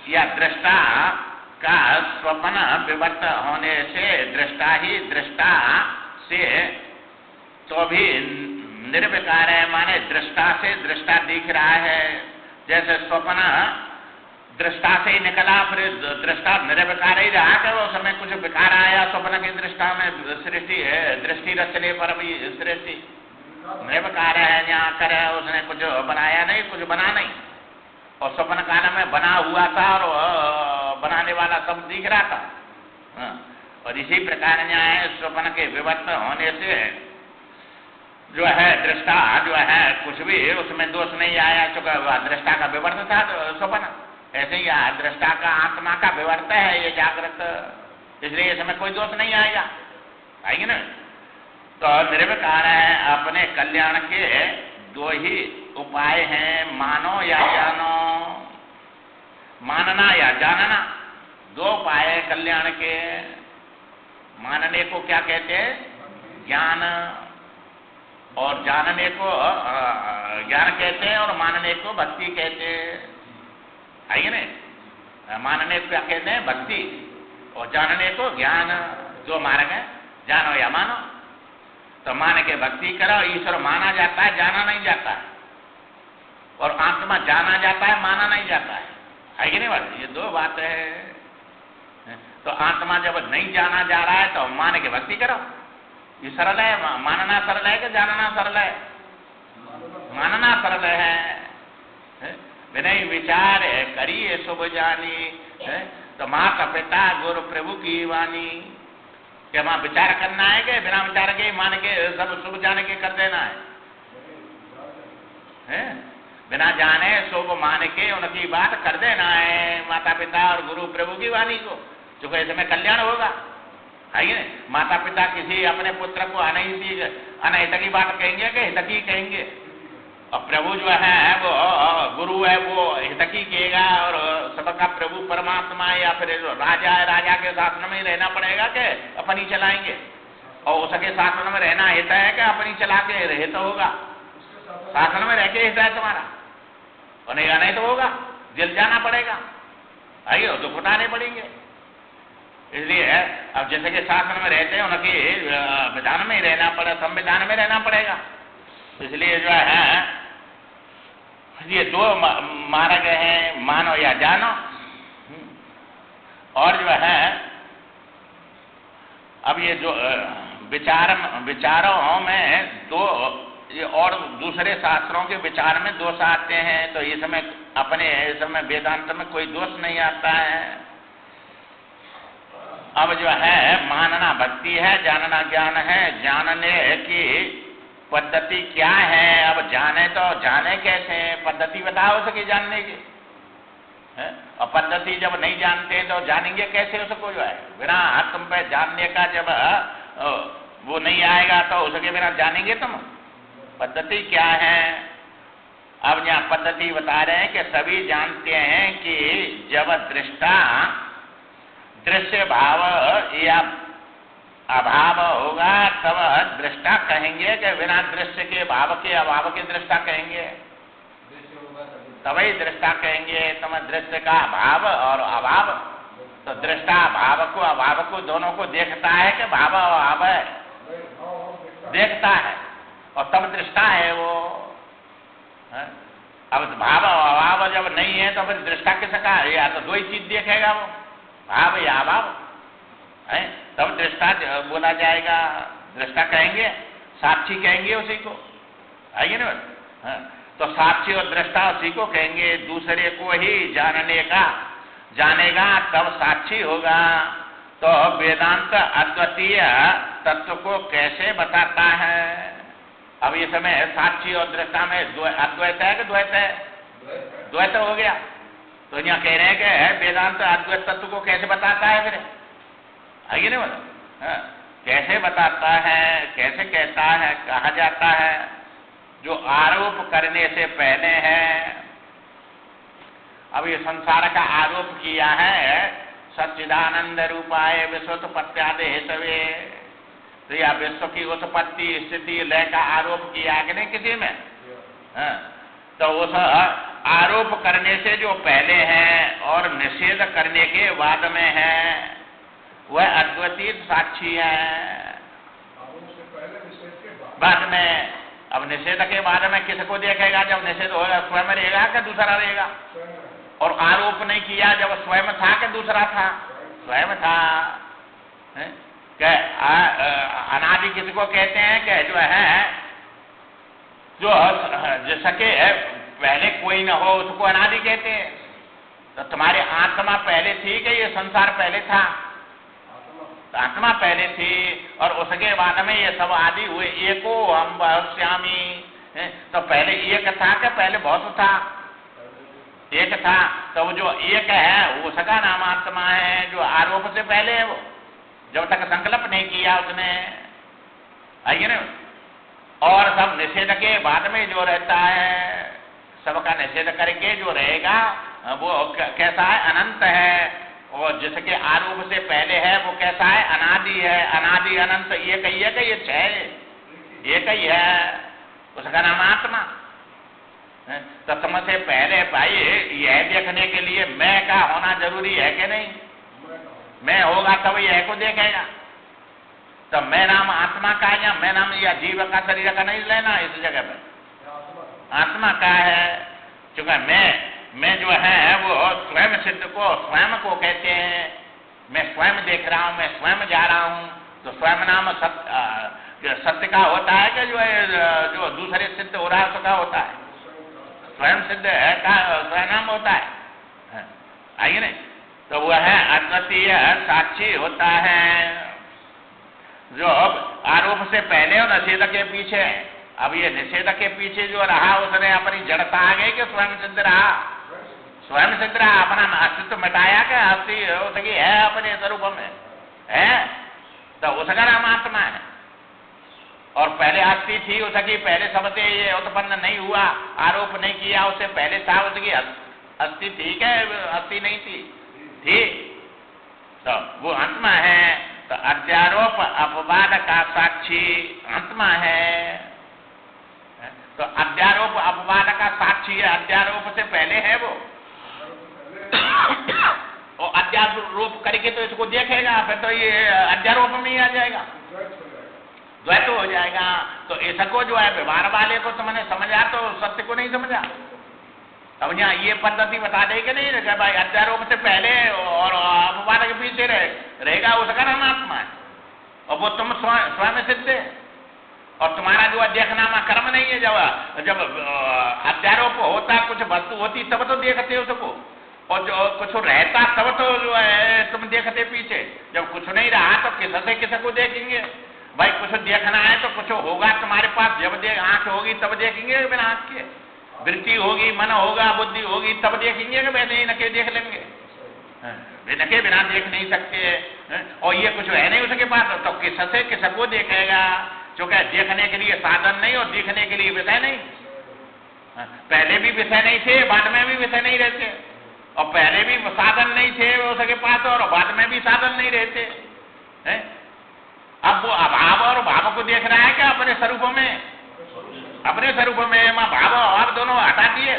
या दृष्टा का स्वप्न विवर्त होने से दृष्टा ही दृष्टा से तो भी निर्विकार है, माने दृष्टा से दृष्टा दिख रहा है। जैसे स्वप्न दृष्टा से ही निकला, फिर दृष्टा निर्विकार ही रहा कि वो समय कुछ विकार आया स्वप्न की दृष्टा में। सृष्टि है, दृष्टि रचने पर भी सृष्टि निर्विकार है, यहाँ कर उसने कुछ बनाया नहीं, कुछ बना नहीं, और स्वप्न काल में बना हुआ था और बनाने वाला सब दिख रहा था। हाँ, और इसी प्रकार न्याय स्वप्न के विवर्त होने से जो है दृष्टा जो है कुछ भी उसमें दोष नहीं आया, क्योंकि दृष्टा का विवर्त था स्वप्न। ऐसे ही दृष्टा का आत्मा का विवर्त है ये जागृत, इसलिए इसमें कोई दोष नहीं आएगा, आएगी ना। तो निर्विकार है, अपने कल्याण के दो ही उपाय हैं, मानो या जानो, मानना या जानना, दो उपाय है कल्याण के। मानने को क्या कहते हैं? ज्ञान, और जानने को ज्ञान कहते हैं, और मानने को भक्ति कहते हैं, है ना। मानने को क्या कहते हैं? भक्ति, और जानने को ज्ञान। जो मार्ग है, जानो या मानो। तो मान के भक्ति करो, ईश्वर माना जाता है, जाना नहीं जाता है, और आत्मा जाना जाता है, माना नहीं जाता है कि नहीं बात? ये दो बात है। तो आत्मा जब नहीं जाना जा रहा है तो मान के भक्ति करो, ये सरल है। मानना सरल है कि जानना सरल है? मानना सरल है। विनय विचार करिए शुभ जानी, तो माता पिता गुरु प्रभु की वाणी। क्या वहां विचार करना है कि बिना विचार के मान के सब शुभ जाने के कर देना है? बिना जाने शुभ मान के उनकी बात कर देना है, माता पिता और गुरु प्रभु की वाणी को, जो ऐसे में कल्याण होगा, है कि नहीं। माता पिता किसी अपने पुत्र को अनहित की बात कहेंगे कि हित की कहेंगे, और प्रभु जो है वो गुरु है, वो हित की कहेगा, और सबका प्रभु परमात्मा या फिर राजा है, राजा के शासन में रहना पड़ेगा कि अपनी चलाएंगे, और उसके शासन में रहना हित है कि अपनी चला के हित होगा? शासन में रह के हित है तुम्हारा, और नहीं तो होगा, जेल जाना पड़ेगा, आइए दुख उठाने पड़ेंगे। इसलिए अब जैसे कि शासन में रहते हैं उनके विधान में ही रहना पड़े, संविधान में रहना पड़ेगा। इसलिए जो है ये दो मार्ग हैं, मानो या जानो। और जो है अब ये जो विचारों में दो, ये और दूसरे शास्त्रों के विचार में दोष आते हैं, तो इसमें अपने इसमें वेदांत में कोई दोष नहीं आता है। अब जो है मानना भक्ति है, जानना ज्ञान है। जानने की पद्धति क्या है? अब जाने तो जाने कैसे, पद्धति बताओ सके जानने की है? और पद्धति जब नहीं जानते तो जानेंगे कैसे उसको? जो है बिना आत्म पे जानने का जब वो नहीं आएगा तो उसके बिना जानेंगे तुम? पद्धति क्या है? अब यहाँ पद्धति बता रहे हैं कि सभी जानते हैं कि जब दृष्टा दृश्य भाव या अभाव होगा तब दृष्टा कहेंगे कि बिना दृश्य के भाव के अभाव के दृष्टा कहेंगे, तभी दृष्टा कहेंगे। तुम दृश्य का भाव और अभाव, तो दृष्टा भाव को अभाव को दोनों को देखता है कि भाव अभाव है, देखता है, और तब दृष्टा है वो है? अब भाव अभाव जब नहीं है तो फिर दृष्टा किसका? या तो दो ही चीज देखेगा वो, भाव या अभाव है, तब दृष्टा बोला जाएगा। दृष्टा कहेंगे, साक्षी कहेंगे उसी को, है ना। तो साक्षी और दृष्टा उसी को कहेंगे, दूसरे को ही जानने का जानेगा तब साक्षी होगा। तो वेदांत अद्वितीय तत्व को कैसे बताता है? अब ये समय साक्षी और दृष्टा में अद्वैत है कि द्वैत है? द्वैत हो गया। तो यहाँ कह रहे हैं कि वेदांत अद्वैत तत्व को कैसे बताता है? फिर आइए नहीं बोला, कैसे बताता है, कैसे कहता है, कहा जाता है? जो आरोप करने से पहले है। अब ये संसार का आरोप किया है, सच्चिदानंद रूपाय विश्वोत्पत्त्यादि हेतवे, तो यह विश्व की उत्पत्ति स्थिति लय का आरोप किया कि नहीं किसी में? तो उस आरोप करने से जो पहले है और निषेध करने के बाद में है, वह अद्वितीय साक्षी है। बाद में, अब निषेध के बाद में किसको देखेगा? जब निषेध होगा स्वयं रहेगा कि दूसरा रहेगा? और आरोप नहीं किया जब स्वयं था कि दूसरा था? स्वयं था। अनादि किसको कहते हैं? कि जो है जो जिसके पहले कोई न हो उसको अनादि कहते हैं। तो तुम्हारी आत्मा पहले थी कि ये संसार पहले था? आत्मा पहले थी, और उसके बाद में ये सब आदि हुए। एको हम भविष्यामि, तो पहले एक था कि पहले बहुत था? एक था, तो वो जो एक है वो उसका नाम आत्मा है, जो आरोप से पहले है, वो जब तक संकल्प नहीं किया उसने, आइए ना। और सब निषेध के बाद में जो रहता है, सबका निषेध करके जो रहेगा वो कैसा है? अनंत है। और जिसके आरोप से पहले है वो कैसा है? अनादि है। अनादि अनंत एक ही है कि ये छह एक ही है, उसका नाम आत्मा। तो तुमसे पहले भाई यह देखने के लिए मैं का होना जरूरी है कि नहीं? मैं होगा तब यह को देखेगा। तो मैं नाम आत्मा का या मैं नाम या जीव का शरीर का नहीं लेना इस जगह पर, आत्मा का है। क्योंकि मैं जो है वो स्वयं सिद्ध को स्वयं को कहते हैं। मैं स्वयं देख रहा हूं, मैं स्वयं जा रहा हूं, तो स्वयं नाम सत्य का होता है कि जो दूसरे सिद्ध हो रहा है उसका होता है? स्वयं सिद्ध है का स्वयं नाम होता है, आइए नहीं। तो वह है अद्वितीय साक्षी होता है, जो आरोप से और निषेध के पीछे। अब ये निषेध के पीछे जो रहा उसने अपनी जड़ता आ गई कि स्वयं सिद्ध रहा? स्वयं सिद्ध रहा, अपना अस्तित्व मिटाया कि अस्थि उसकी है अपने स्वरूप में है, तो उसका नाम आत्मा है। और पहले अस्थि थी उसकी, पहले सबसे ये उत्पन्न नहीं हुआ, आरोप नहीं किया, उससे पहले था उसकी अस्थि थी क्या? अस्थि नहीं थी, तो वो आत्मा है। तो अध्यारोप अपवाद का साक्षी आत्मा है। तो अध्यारोप अपवाद का साक्षी है, अध्यारोप से पहले है वो। और अध्यारोप करके तो इसको देखेगा, फिर तो ये अध्यारोप में ही आ जाएगा, द्वैत हो जाएगा। तो इसको जो है व्यवहार वाले को तुमने समझा तो सत्य को नहीं समझा। अब यहाँ ये पद्धति बता देगी नहीं कि भाई अध्यारोप से पहले और अपवाद के पीछे रहेगा, उसका नाम आत्मा है। और वो तुम स्वयं सिद्ध है, और तुम्हारा जो देखनामा कर्म नहीं है। जब अध्यारोप होता, कुछ वस्तु होती तब तो देखते हो उसको, और जो कुछ रहता तब तो जो है तुम देखते पीछे। जब कुछ नहीं रहा तो किससे किसको देखेंगे? भाई कुछ देखना है तो कुछ होगा तुम्हारे पास, जब आंख होगी तब देखेंगे, बिना आंख के वृत्ति होगी, मन होगा, बुद्धि होगी, तब देखेंगे कि मैंने नके देख लेंगे, नके बिना देख नहीं सकते। और ये कुछ है नहीं उसके पास, तो किससे किसको देखेगा? क्योंकि देखने के लिए साधन नहीं और देखने के लिए विषय नहीं। पहले भी विषय नहीं थे, बाद में भी विषय नहीं रहते, और पहले भी साधन नहीं थे उसके पास और बाद में भी साधन नहीं रहते। अब वो अभाव और भाव को देख रहा है क्या? अपने स्वरूप में, अपने स्वरूप में भाव अभाव दोनों हटा दिए,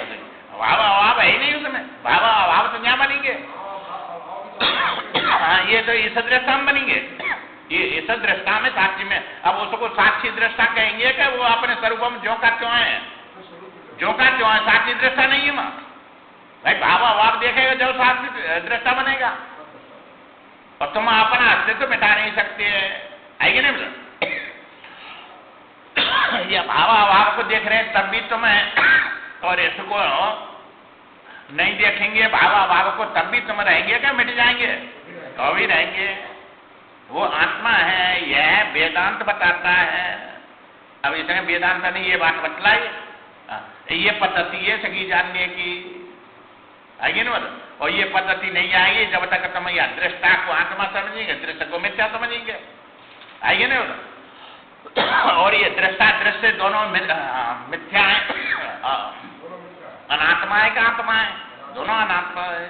भाव अभाव है ही नहीं उसमें, भाव अभाव तो क्या बनेंगे? ये तो इस दृष्टा में बनेंगे, ये इस दृष्टा में साक्षी में। अब उसको साक्षी दृष्टा कहेंगे कि वो अपने स्वरूप में जो का त्यों है, जो का त्यों है, साक्षी दृष्टा नहीं है। मां भाई भाव अभाव देखेगा जब साक्षी दृष्टा बनेगा, और तुम अपना अस्तित्व मिटा नहीं सकते, आएगी नहीं? ये भाव अभाव को देख रहे हैं तब भी तुम और इसको नहीं देखेंगे भाव अभाव को तब भी तुम रहेंगे क्या? मिट जाएंगे? तो भी रहेंगे। वो आत्मा है, यह वेदांत बताता है। अब इसने वेदांत ने ये बात बतलाई, ये पद्धति है सगी जानने की, आएगी ना? और ये पद्धति नहीं आएगी जब तक तुम यह दृष्टा को आत्मा समझेंगे, दृश्य को मिथ्या समझेंगे, आएगी ना? और ये दृष्टा दृश्य दोनों मिथ्या है, अनात्मा है कि आत्मा है? दोनों अनात्मा है।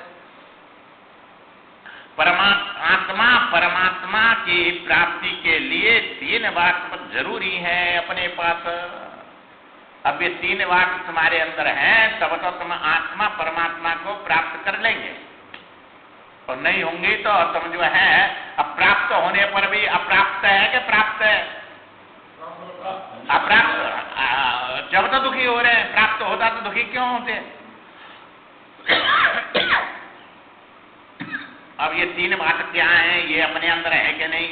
आत्मा परमात्मा की प्राप्ति के लिए तीन बात जरूरी है अपने पास। अब ये तीन बात तुम्हारे अंदर हैं तब तो तुम आत्मा परमात्मा को प्राप्त कर लेंगे, और नहीं होंगे तो तुम जो है अप्राप्त होने पर भी अप्राप्त है कि प्राप्त है? अप्राप्त। जब तो दुखी हो रहे हैं, प्राप्त होता तो दुखी क्यों होते? अब ये तीन बात क्या है, ये अपने अंदर है कि नहीं?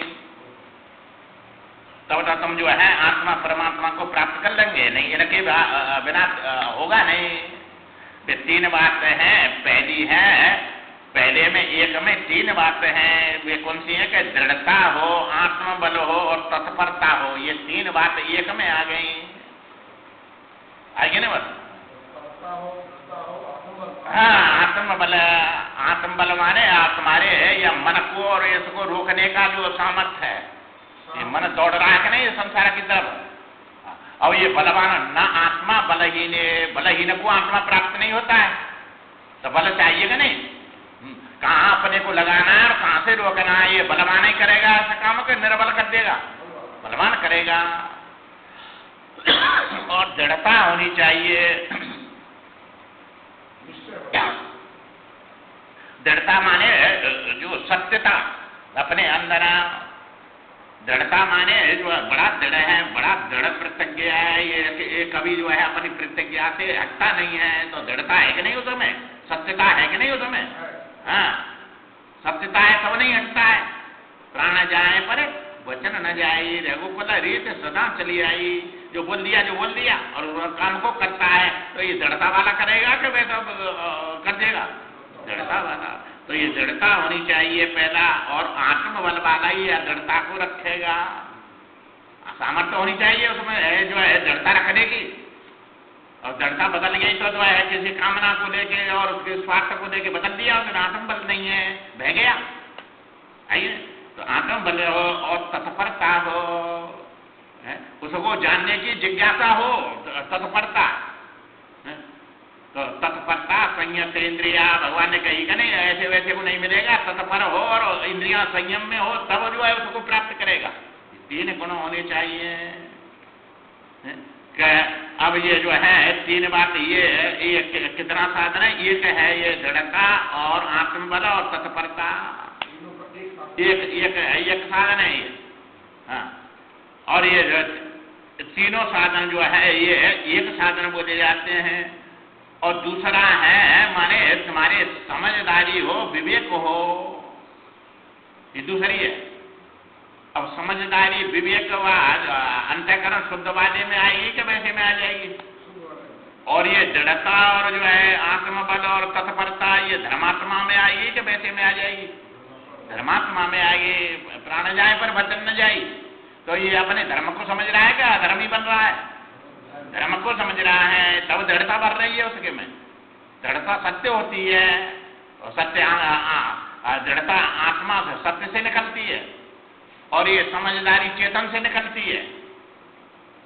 तब तो तुम जो है आत्मा परमात्मा को प्राप्त कर लेंगे, नहीं इनके बिना होगा नहीं। ये तीन बातें हैं। पहली है, पहले में एक में तीन बातें हैं। वे कौन सी है? कि दृढ़ता हो, आत्मबल हो और तत्परता हो। ये तीन बात एक में आ गई, आएगी ना? बस हाँ, आत्म बल माने तुम्हारे या मन को और इसको रोकने का जो सामर्थ्य है। ये मन दौड़ रहा है कि नहीं संसार की तरफ। और ये बलवान न आत्मा बलहीन को आत्मा प्राप्त नहीं होता है, तो बल चाहिए कि नहीं। कहाँ अपने को लगाना है और कहाँ से रोकना है, ये बलवान ही करेगा ऐसा काम को, निर्बल कर देगा, बलवान करेगा। और दृढ़ता होनी चाहिए। दृढ़ता माने जो सत्यता अपने अंदर, दृढ़ता माने जो बड़ा दृढ़ है, बड़ा दृढ़ प्रतिज्ञा है, ये कभी जो है अपनी प्रतिज्ञा से हटता नहीं है, तो दृढ़ता है कि नहीं उसमें, सत्यता है कि नहीं उसमें। हाँ, सत्यता है तब नहीं हटता है। प्राण जाए पर वचन न जाए, रघुकुल रीत सदा चली आई। जो बोल दिया और काम को करता है, तो ये दृढ़ता वाला करेगा कि वैसा कर देगा, दृढ़ता वाला। तो ये दृढ़ता होनी चाहिए पहला, और आत्मबल वाला ही दृढ़ता को रखेगा। सामर्थ्य होनी चाहिए उसमें जो है दृढ़ता रखने की। और दृढ़ता बदल गई तो जो है किसी कामना को लेके और उसके स्वार्थ को लेके बदल दिया, उसमें आत्मबल नहीं है, बह गया। आइए, तो आत्मबल हो और तत्परता हो, उसको जानने की जिज्ञासा हो, तत्परता। तो तत्परता संयत इंद्रिया, भगवान ने कही कि नहीं ऐसे वैसे को नहीं मिलेगा, तत्पर हो और इंद्रिया संयम में हो, तब जो है उसको प्राप्त करेगा। तीन गुण होने चाहिए। अब ये जो है तीन बात, ये कितना साधन है, एक है ये दृढ़ता और आत्मबल और तत्परता, एक साधन है ये। हाँ, और ये तीनों साधन जो है ये एक साधन बोले जाते हैं। और दूसरा है माने तुम्हारे समझदारी हो, विवेक हो, ये दूसरी है। अब समझदारी विवेक अंतःकरण शुद्धवादी में आएगी कि वैसे में आ जाएगी। और ये दृढ़ता और जो है आत्मबल और तत्परता ये धर्मात्मा में आएगी कि वैसे में आ जाएगी, धर्मात्मा में आएगी। प्राण जाए पर वचन न जाए, तो ये अपने धर्म को समझ रहा है क्या, धर्म ही बन रहा है, धर्म को समझ रहा है, तब दृढ़ता बढ़ रही है उसके में। दृढ़ता सत्य होती है, और सत्य दृढ़ता आत्मा से सत्य से निकलती है, और ये समझदारी चेतन से निकलती है।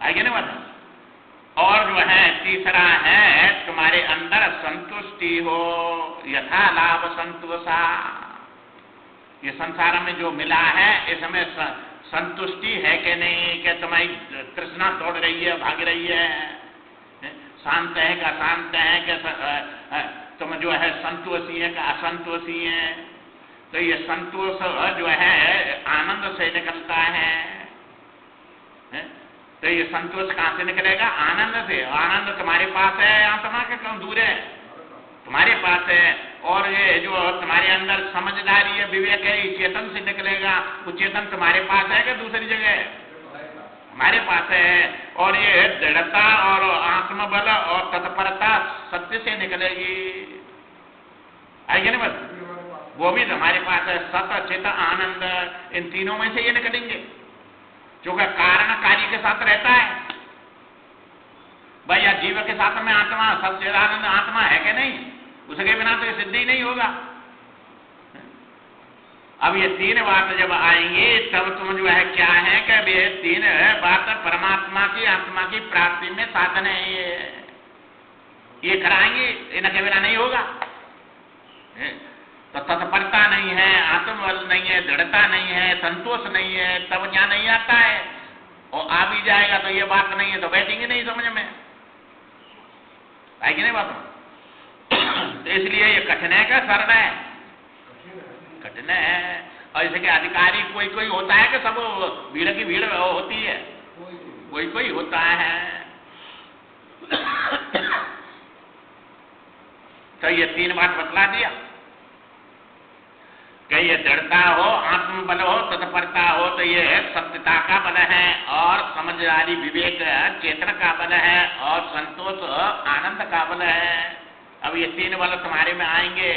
आगे नहीं बता। और जो है तीसरा है तुम्हारे अंदर संतुष्टि हो, यथा लाभ संतोषा। ये संसार में जो मिला है इसमें संतुष्टि है कि नहीं, कि तुम्हारी तृष्णा दौड़ रही है, भाग रही है, शांत है कि अशांत है, कि तुम जो है संतोषी है कि असंतोषी है। तो ये संतोष जो है आनंद से निकलता है। तो ये संतोष कहाँ से निकलेगा, आनंद से। आनंद तुम्हारे पास है, आत्मा के कम दूर है, तुम्हारे पास है। और ये जो तुम्हारे अंदर समझदारी है, विवेक है, ये चेतन से निकलेगा। वो चेतन तुम्हारे पास है कि दूसरी जगह है, हमारे पास है। और ये दृढ़ता और आत्मबल और तत्परता सत्य से निकलेगी, आएगी ना बस, वो भी हमारे पास है। सत चित आनंद, इन तीनों में से ये निकलेंगे, जो कि कारण कार्य के साथ रहता है। भाई या जीव के साथ में आत्मा सत्य आनंद आत्मा है कि नहीं, उसके बिना तो ये सिद्धि नहीं होगा। अब ये तीन बात जब आएंगे तब तुम जो है क्या है कि ये तीन बात परमात्मा की आत्मा की प्राप्ति में साधन है, ये कराएंगे, इनके बिना नहीं होगा। तो तत्परता नहीं है, आत्मबल नहीं है, दृढ़ता नहीं है, संतोष नहीं है, तब ज्ञान नहीं आता है। और आ भी जाएगा तो ये बात नहीं है तो बैठेंगे नहीं समझ में, आएगी नहीं बात। तो इसलिए ये कठिन है क्या सरल है, कठिन है। और जैसे कि अधिकारी कोई कोई होता है कि सब भीड़ की भीड़ होती है, कोई कोई होता है। तो ये तीन बात बतला दिया कि ये दृढ़ता हो, आत्मबल हो, तत्परता हो, तो ये सत्यता का बल है, और समझदारी विवेक चेतन का बल है, और संतोष आनंद का बल है। अब ये तीन बल तुम्हारे में आएंगे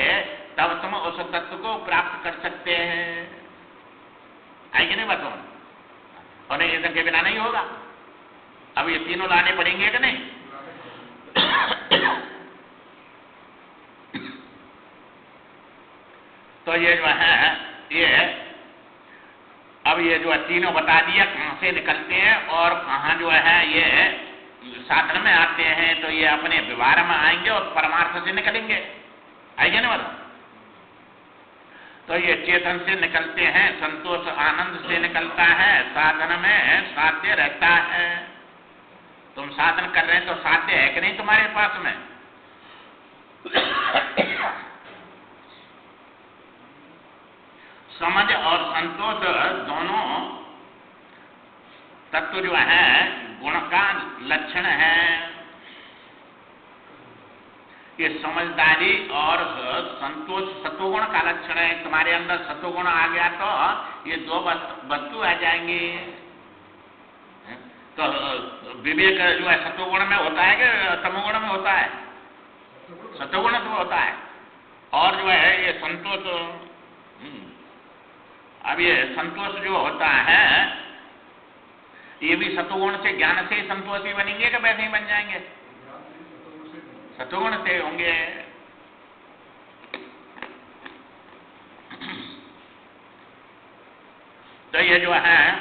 तब तुम उस तत्व को प्राप्त कर सकते हैं, आएंगे नहीं बताओ। और नहीं इनके बिना नहीं होगा। अब ये तीनों लाने पड़ेंगे कि नहीं। तो ये जो है ये अब ये जो है तीनों बता दिया कहाँ से निकलते हैं और कहाँ जो है ये साधन में आते हैं। तो ये अपने व्यवहार में आएंगे और परमार्थ से निकलेंगे, आएंगे ना मतलब। तो ये चेतन से निकलते हैं, संतोष आनंद से निकलता है, साधन में साध्य रहता है। तुम साधन कर रहे हैं तो साध्य है कि नहीं तुम्हारे पास में? समझ और संतोष दोनों तत्व जो है गुण का लक्षण है। ये समझदारी और संतोष सत्वगुण का लक्षण है। तुम्हारे अंदर सत्वगुण आ गया तो ये दो वस्तु आ जाएंगी। तो विवेक जो है सत्वगुण में होता है कि तमोगुण में होता है? सत्वगुण में होता है। और जो है ये संतोष, अब ये संतोष जो होता है ये भी सत्वगुण से, ज्ञान से संतोषी बनेंगे कि वैसे ही बन जाएंगे? सत्वगुण से होंगे। तो ये जो है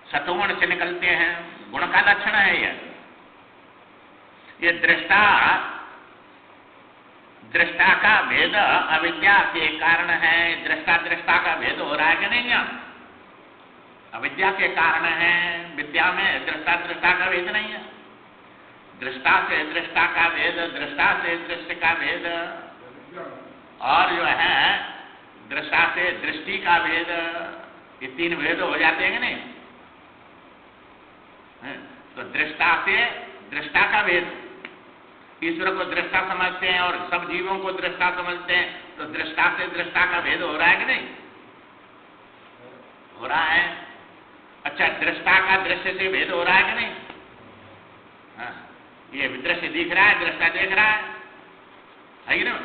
सत्वगुण से निकलते हैं, गुण का लक्षण है ये दृष्टा का भेद अविद्या के कारण है। दृष्टा का भेद हो रहा है कि नहीं? अविद्या के कारण है। विद्या में दृष्टा का भेद नहीं है। दृष्टा से दृष्टा का भेद, दृष्टा से दृष्टि का भेद, और जो है दृष्टा से दृष्टि का भेद, ये तीन भेद हो जाते हैं कि नहीं? तो दृष्टा से दृष्टा का भेद, ईश्वर को दृष्टा समझते हैं और सब जीवों को दृष्टा समझते हैं। तो दृष्टा से दृष्टा का भेद हो रहा है कि नहीं? हो रहा है। अच्छा, दृष्टा का दृश्य से भेद हो रहा है कि नहीं? हाँ, ये दृश्य दिख रहा है, दृष्टा देख रहा है कि ना?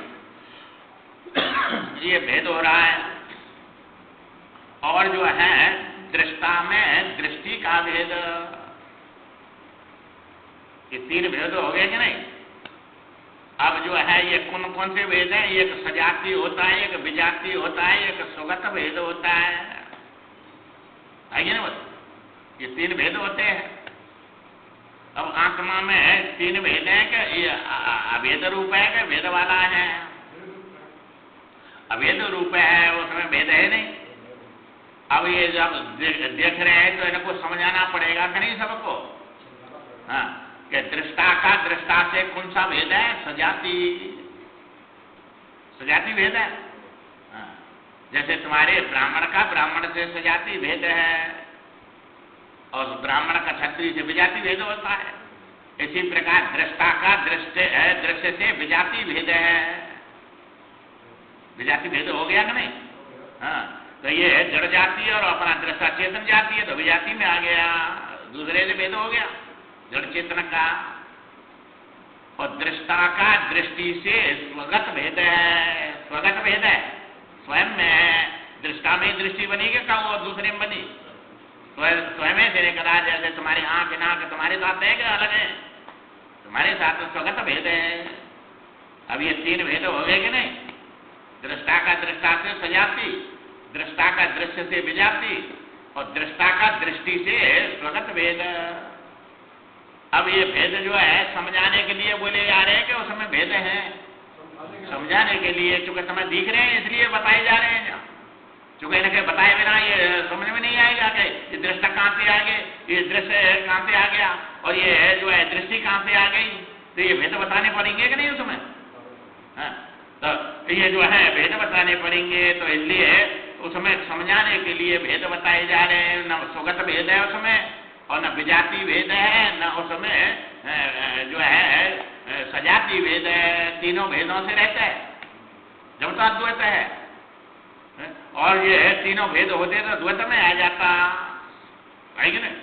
ये भेद हो रहा है। और जो है दृष्टा में दृष्टि का भेद, ये तीन भेद हो गए कि नहीं? अब जो है ये कौन कौन से भेद हैं? एक सजाती होता है, एक विजाती होता है, एक स्वगत भेद होता है ना? ये तीन भेद होते हैं। अब आत्मा में तीन भेद हैं कि ये अभेद रूप है कि भेद वाला है? अभेद रूप है, उसमें भेद है नहीं। अब ये जब देख रहे हैं तो इनको समझाना पड़ेगा कि नहीं सबको? हाँ, कि दृष्टा का दृष्टा से कौन सा भेद है? सजाती भेद है। हाँ, जैसे तुम्हारे ब्राह्मण का ब्राह्मण से सजाती भेद है और ब्राह्मण का क्षत्रिय से विजाति भेद होता है। इसी प्रकार दृष्टा का दृश्य से विजाति भेद है। विजाति भेद हो गया कि नहीं? हाँ, तो ये जड़ जाति और अपना दृष्टा चेतन जाति है तो विजाति में आ गया, दूसरे से भेद हो गया जड़ चेतन का। और दृष्टा का दृष्टि से स्वगत भेद है। स्वगत भेद है, स्वयं में दृष्टा में दृष्टि बनेगी क्या वो दूसरे में बनी? स्वयं से करा, जैसे तुम्हारी आंख नाक तुम्हारे साथ है क्या अलग है? तुम्हारे साथ तो स्वगत भेद है। अब ये तीन भेद हो गए कि नहीं? दृष्टा का दृष्टा से सजाती, दृष्टा का दृश्य से विजाति और दृष्टा का दृष्टि से स्वगत भेद। अब ये भेद जो है समझाने के लिए बोले जा रहे हैं कि उसमें भेद है, समझाने के लिए, चूंकि तुम्हें दिख रहे हैं इसलिए बताए जा रहे हैं। चूंकि इन्हें बताए बिना ये समझ में नहीं आएगा कि ये दृष्टा कहाँ से आ गए, ये दृश्य कहाँ से आ गया और ये जो है दृष्टि कहाँ से आ गई। तो ये भेद बताने पड़ेंगे कि नहीं उसमें? हाँ, तो ये जो है भेद बताने पड़ेंगे। तो इसलिए उसमें समझाने के लिए भेद बताए जा रहे हैं। न स्वगत भेद है उसमें और न विजाति भेद है, न उसमें जो है सजाति भेद है। तीनों भेदों से रहता है जब तक द्वैत है। और ये तीनों भेद होते तो द्वैत में आ जाता है कि नहीं?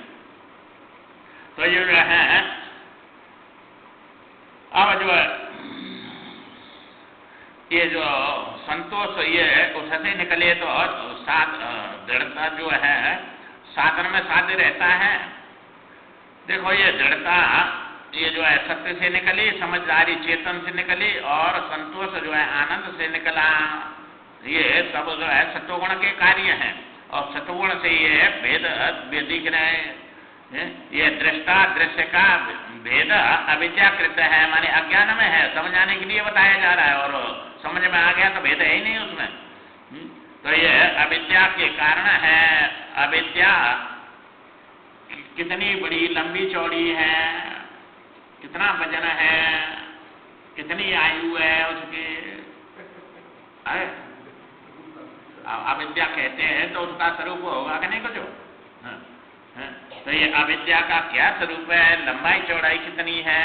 तो ये जो है अब जो है ये जो संतोष ये उससे निकले तो दृढ़ता जो है साधन में साध्य रहता है। देखो ये दृढ़ता ये जो है सत्य से निकली, समझदारी चेतन से निकली और संतोष जो है आनंद से निकला। ये सब जो है सत्वगुण के कार्य हैं, और सत्वगुण से ये भेद दिख रहे हैं। ये दृष्टा दृश्य का भेद अविद्याकृत है, माने अज्ञान में है, समझाने के लिए बताया जा रहा है, और समझ में आ गया तो भेद है ही नहीं उसमें। तो ये अविद्या के कारण है। अविद्या कितनी बड़ी लंबी चौड़ी है, कितना वजन है, कितनी आयु है उसकी, अविद्या कहते हैं तो उसका स्वरूप होगा कि नहीं कुछ। तो ये अविद्या का क्या स्वरूप है, लंबाई चौड़ाई कितनी है,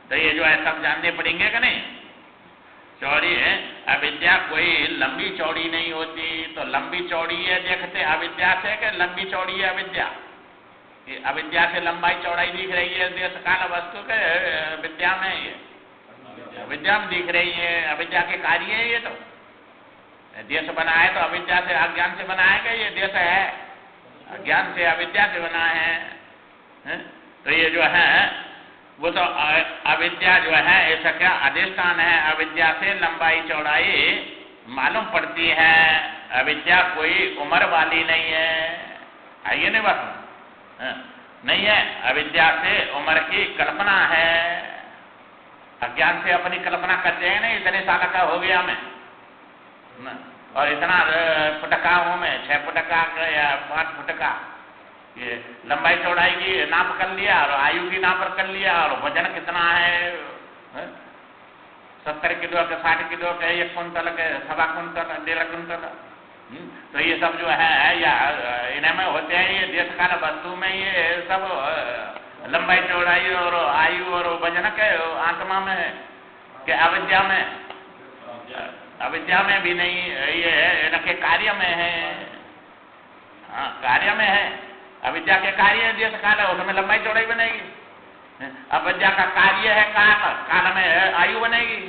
तो ये जो है सब जानने पड़ेंगे कि नहीं। चौड़ी है अविद्या, कोई लंबी चौड़ी नहीं होती। तो लंबी चौड़ी है देखते अविद्या से कि लंबी चौड़ी है अविद्या। अविद्या से लंबाई चौड़ाई दिख रही है देश काल वस्तु के विद्या में, ये विद्या में दिख रही है, अविद्या के कार्य है। ये तो देश बना है तो अविद्या से अज्ञान से बना है कि ये देश है अज्ञान से अविद्या से बना है। तो ये जो है वो तो अविद्या जो है ऐसा क्या अधिष्ठान है, अविद्या से लंबाई चौड़ाई मालूम पड़ती है। अविद्या कोई उम्र वाली नहीं है, आइए नहीं बात नहीं है। अविद्या से उम्र की कल्पना है, अज्ञान से अपनी कल्पना करते हैं ना, इतने साल का हो गया मैं, और इतना फुटका हूं मैं, 6 फुटका या 5 फुटका, ये लंबाई चौड़ाई की नाप कर लिया और आयु की नाप कर लिया, और वजन कितना है 70 किलो के 60 किलो के 1 कुंतल के 1.25 कुंतल 1.5 कुंतल। तो ये सब जो है या इनमें होते हैं, ये देश काल वस्तु में ये सब लंबाई चौड़ाई और आयु और वजन के आत्मा में है कि अविद्या में, अविद्या में भी नहीं, ये इनके कार्य में है। हाँ, कार्य में है। अविद्या के कार्य है देश काल है, उसमें लंबाई चौड़ाई बनेगी। अविद्या का कार्य है काल, काल में आयु बनेगी,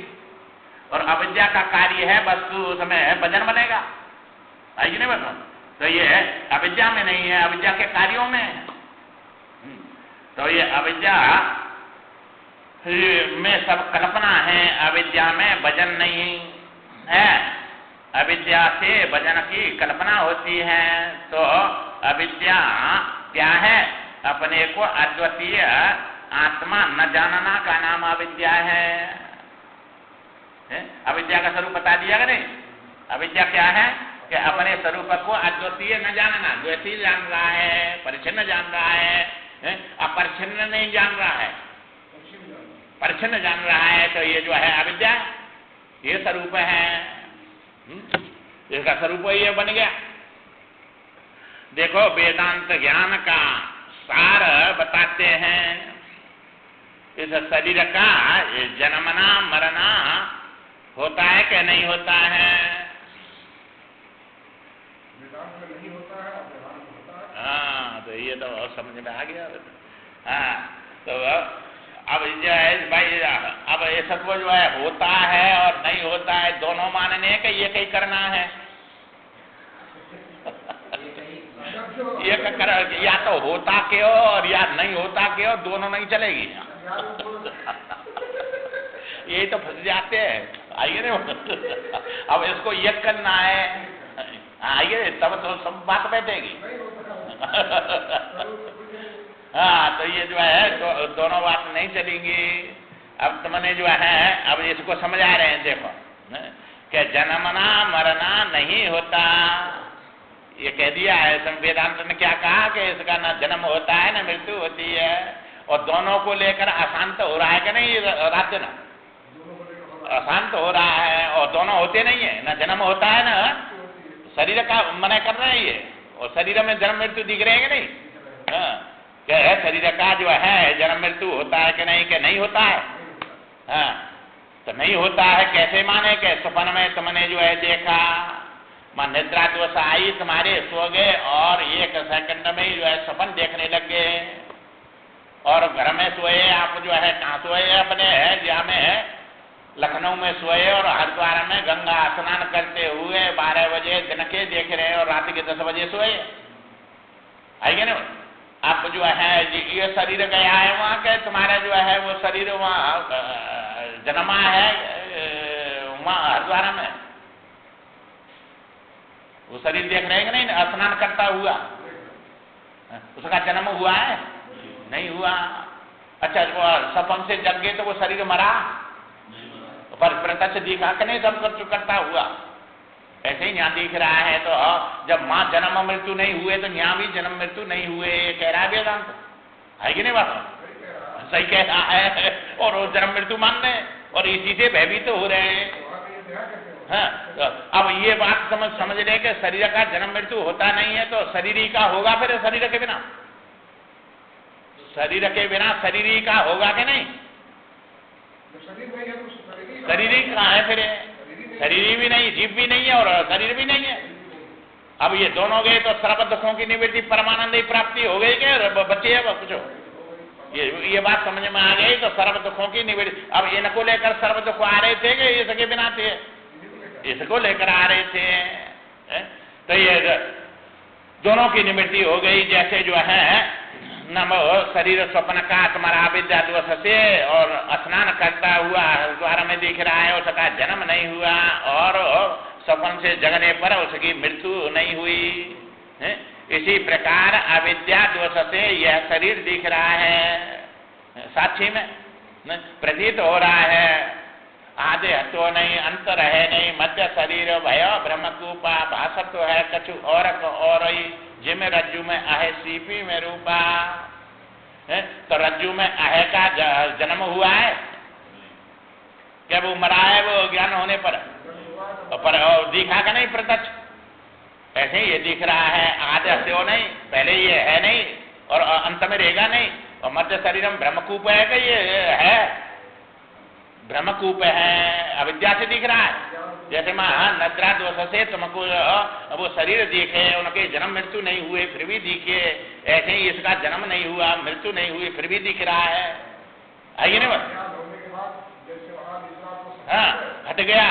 और अविद्या का कार्य है वस्तु, उसमें वजन बनेगा। आइए नहीं बताओ। तो ये अविद्या में नहीं है, अविद्या के कार्यों में है। तो ये अविद्या में सब कल्पना है, अविद्या में वजन नहीं है। अविद्या से वजन की कल्पना होती है। तो अविद्या क्या है, अपने को अद्वितीय आत्मा न जानना का नाम अविद्या है। अविद्या का स्वरूप बता दिया कि नहीं। अविद्या क्या है कि अपने स्वरूप को अद्वितीय न जानना, द्वैतीय जान रहा है, परिच्छिन्न जान रहा है, अपरिच्छिन्न नहीं जान रहा है, परिच्छिन्न जान रहा है। तो ये जो है अविद्या, ये स्वरूप है, इसका स्वरूप ये बन गया। देखो वेदांत ज्ञान का सार बताते हैं, इस शरीर का जन्मना मरना होता है कि नहीं होता है। नहीं होता है, हाँ, तो ये तो समझ में आ गया। हाँ, तो अब जो है भाई, अब ये सब जो है होता है और नहीं होता है, दोनों मानने के ये कहीं करना है। ये कर, या तो होता के हो और या नहीं होता के हो, दोनों नहीं चलेगी। यही तो फंस जाते हैं। आइए ना, अब इसको ये करना है, आइए तब तो सब बात बैठेगी। हाँ, तो ये जो है दोनों बात नहीं चलेंगी। अब तुमने जो है अब इसको समझा रहे हैं, देखो कि जन्मना मरना नहीं होता, ये कह दिया है। वेदांत ने क्या कहा कि इसका ना जन्म होता है ना मृत्यु होती है, और दोनों को लेकर अशांत हो रहा है कि नहीं राज्य ना, अशांत हो रहा है, और दोनों होते नहीं है, ना जन्म होता है ना शरीर का मना कर रहे हैं ये, और शरीर में जन्म मृत्यु दिख रहे हैं कि नहीं। हाँ, क्या शरीर का जो है जन्म मृत्यु होता है कि नहीं होता है। हाँ, तो नहीं होता है कैसे माने कि सपन में तुमने जो है देखा, मां निद्रा दोष आई, तुम्हारे सो गए और 1 सेकंड में जो है सपन देखने लग गए, और घर में सोए आप जो है कहाँ सोए, अपने जिया में लखनऊ में सोए, और हरिद्वार में गंगा स्नान करते हुए 12 बजे दिन के देख रहे और रात के 10 बजे सोए। आएंगे ना, आप जो है ये शरीर गया है वहां के, तुम्हारा जो है वो शरीर वहां जन्मा है वहां हरिद्वार में वो शरीर देख रहे हैं कि नहीं, स्नान करता हुआ, उसका जन्म हुआ है? नहीं हुआ। अच्छा, सपन से जग गए तो वो शरीर मरा, पर प्रत्यक्ष दिखा कि नहीं सब कुछ करता हुआ? ऐसे ही यहाँ दिख रहा है। तो जब माँ जन्म मृत्यु नहीं हुए तो यहाँ भी जन्म मृत्यु नहीं हुए, कह रहा है वेदांत, है कि नहीं बात? सही कह रहा है। और वो जन्म मृत्यु मान रहे हैं और इसी से भयभीत हो रहे हैं। हाँ, तो अब ये बात समझ रहे कि शरीर का जन्म मृत्यु होता नहीं है, तो शरीर ही का होगा फिर शरीर के बिना? शरीर के बिना शरीर ही का होगा कि नहीं? शरीर ही कहाँ है फिर? शरीर भी नहीं, जीव भी नहीं है और शरीर भी नहीं है। अब ये दोनों गए तो सर्व दुखों की निवृत्ति परमानंद प्राप्ति हो गई क्या? बच्चे है पूछो, ये बात समझ में आ गई तो सर्व दुखों की निवृत्ति। अब इनको लेकर सर्व दुख आ रहे थे कि इसके बिना थे? इसको लेकर आ रहे थे। तो ये दोनों की निवृत्ति हो गई। जैसे जो है नमो शरीर स्वप्न का तुम्हारा अविद्या दोष से और स्नान करता हुआ द्वारा में दिख रहा है, उसका जन्म नहीं हुआ और स्वप्न से जगने पर उसकी मृत्यु नहीं हुई है? इसी प्रकार अविद्या दोष से यह शरीर दिख रहा है, साक्षी में प्रतीत हो रहा है। आदि हतो नहीं, अंतर है नहीं, मध्य शरीर भय ब्रह्मकूपा भाषत्व है कछु और जिम रज्जु में आहे सीपी में रूपा है? तो रज्जु में आहे का जन्म हुआ है क्या? वो मरा है वो ज्ञान होने पर दिखा का नहीं प्रत्यक्ष? ऐसे ही ये दिख रहा है। आदि हतो नहीं, पहले ये है नहीं और अंत में रहेगा नहीं। और मध्य शरीर में ब्रह्मकूप है कि ये है? ब्रह्मकूप है, अविद्या से दिख रहा है। जैसे नद्रा दोष से तुमको वो शरीर दिखे, उनके जन्म मृत्यु नहीं हुए फिर भी दिखे, ऐसे ही इसका जन्म नहीं हुआ मृत्यु नहीं हुई फिर भी दिख रहा है। आइए ना बस, हाँ हट गया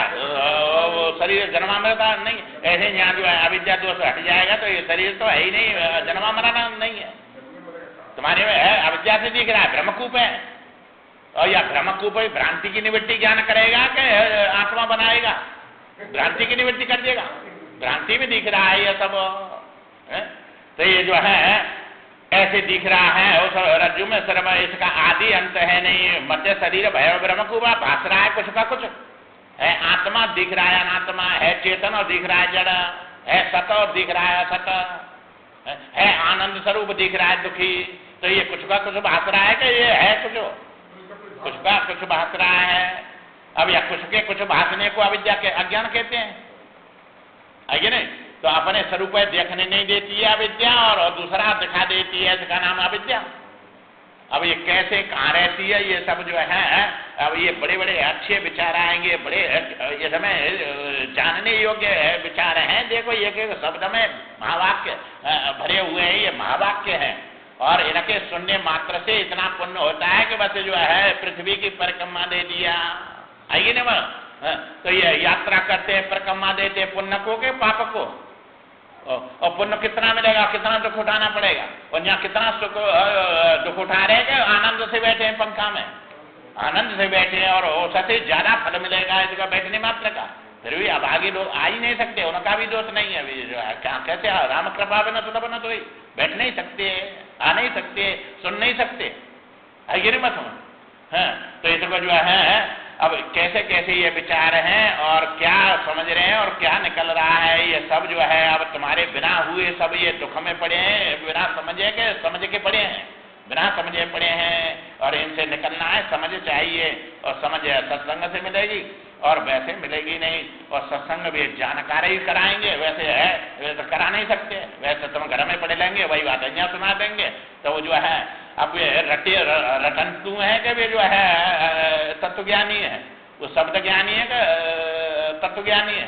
वो शरीर जन्मा मरता नहीं। ऐसे यहाँ जो है अविद्या दोष हट जाएगा तो ये शरीर तो है ही नहीं, जन्मा मरना नहीं है। तुम्हारे में है अविद्या से दिख रहा है, ब्रह्मकूप है। और या ब्रह्मकूप भ्रांति की निवृत्ति ज्ञान करेगा कि आत्मा बनाएगा? भ्रांति की निवृत्ति कर देगा। भ्रांति में दिख रहा है ये सब है? तो ये जो है ऐसे दिख रहा है उस रज्जु में सर्व, इसका आदि अंत है नहीं। मध्य शरीर भय ब्रह्मकूपा भाष रहा है कुछ का कुछ है। आत्मा दिख रहा है, अनात्मा है, चेतन और दिख रहा है, जड़ है, सत और दिख रहा है, सत है, आनंद स्वरूप दिख रहा है, दुखी। तो ये कुछ का कुछ भाष रहा है कि ये है कुछ का कुछ भाष रहा है। अब या कुछ के कुछ भाषने को अविद्या के अज्ञान कहते हैं, आगे नहीं? तो अपने स्वरूप देखने नहीं देती है अविद्या और दूसरा दिखा देती है, इसका नाम अविद्या। अब ये कैसे कहाँ रहती है ये सब जो है, अब ये बड़े बड़े अच्छे विचार आएंगे, बड़े ये समय जानने योग्य विचार हैं। देखो ये शब्द में महावाक्य भरे हुए हैं, ये महावाक्य हैं और इनके सुनने मात्र से इतना पुण्य होता है कि बस जो है पृथ्वी की परिक्रमा दे दिया। आइए ना, तो ये यात्रा करते हैं, परिक्रमा देते, पुण्य को के पाप को, और पुण्य कितना मिलेगा, कितना दुख उठाना पड़ेगा। और यहाँ कितना दुख उठा रहे हैं, आनंद से बैठे हैं, पंखा में आनंद से बैठे हैं और उससे ज्यादा फल मिलेगा इसका बैठने मात्र का। फिर भी अभागी लोग आ ही नहीं सकते, उनका भी दोष नहीं है। अभी जो है क्या कैसे राम कृपा बिना तो बना तो बैठ नहीं सकते, आ नहीं सकते, सुन नहीं सकते, आइए मत सुन। हाँ, तो इसको जो है अब कैसे कैसे ये विचार हैं और क्या समझ रहे हैं और क्या निकल रहा है, ये सब जो है अब तुम्हारे बिना हुए सब ये दुख में पड़े हैं, बिना समझे के समझ के पड़े हैं, बिना समझे पड़े हैं और इनसे निकलना है। समझ चाहिए और समझ सत्संग से मिलेगी और वैसे मिलेगी नहीं। और सत्संग भी जानकारी ही कराएंगे, वैसे है वैसे करा नहीं सकते। वैसे तुम घर में पढ़े लेंगे वही बात यहाँ सुना देंगे, तो वो जो है अब ये रटन तू है कि वे जो है तत्वज्ञानी है, वो शब्द ज्ञानी है कि तत्वज्ञानी है?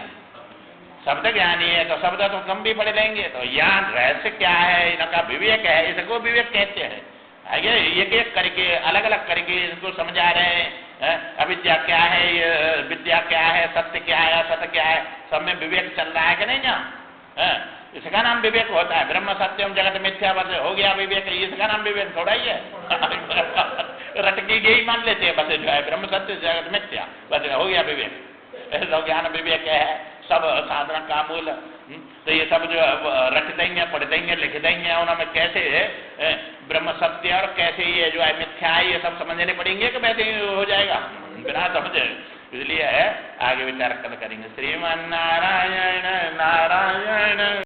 शब्द ज्ञानी है तो शब्द तो कम भी पढ़ लेंगे। तो यहाँ रहस्य क्या है, इनका विवेक है, इसको विवेक कहते हैं। आगे एक एक करके अलग अलग करके इनको समझा रहे हैं। अविद्या क्या है, ये विद्या क्या है, सत्य क्या है, असत्य क्या है, सब में विवेक चल रहा है कि नहीं? यहाँ इसका नाम विवेक होता है। ब्रह्म सत्यम जगत मिथ्या बस हो गया विवेक, इसका नाम विवेक थोड़ा ही है। रट की गई मान लेते हैं बस जो है ब्रह्म सत्य जगत मिथ्या बस हो गया विवेक। ऐसा ज्ञान विवेक है सब साधना का मूल। तो ये सब जो रख देंगे, पढ़ देंगे, लिख देंगे, उनमें कैसे ब्रह्म सत्य और कैसे ये जो है मिथ्या है ये सब समझने पड़ेंगे कि वैसे ही हो जाएगा बिना समझे। इसलिए आगे विचार करेंगे। श्रीमन नारायण नारायण।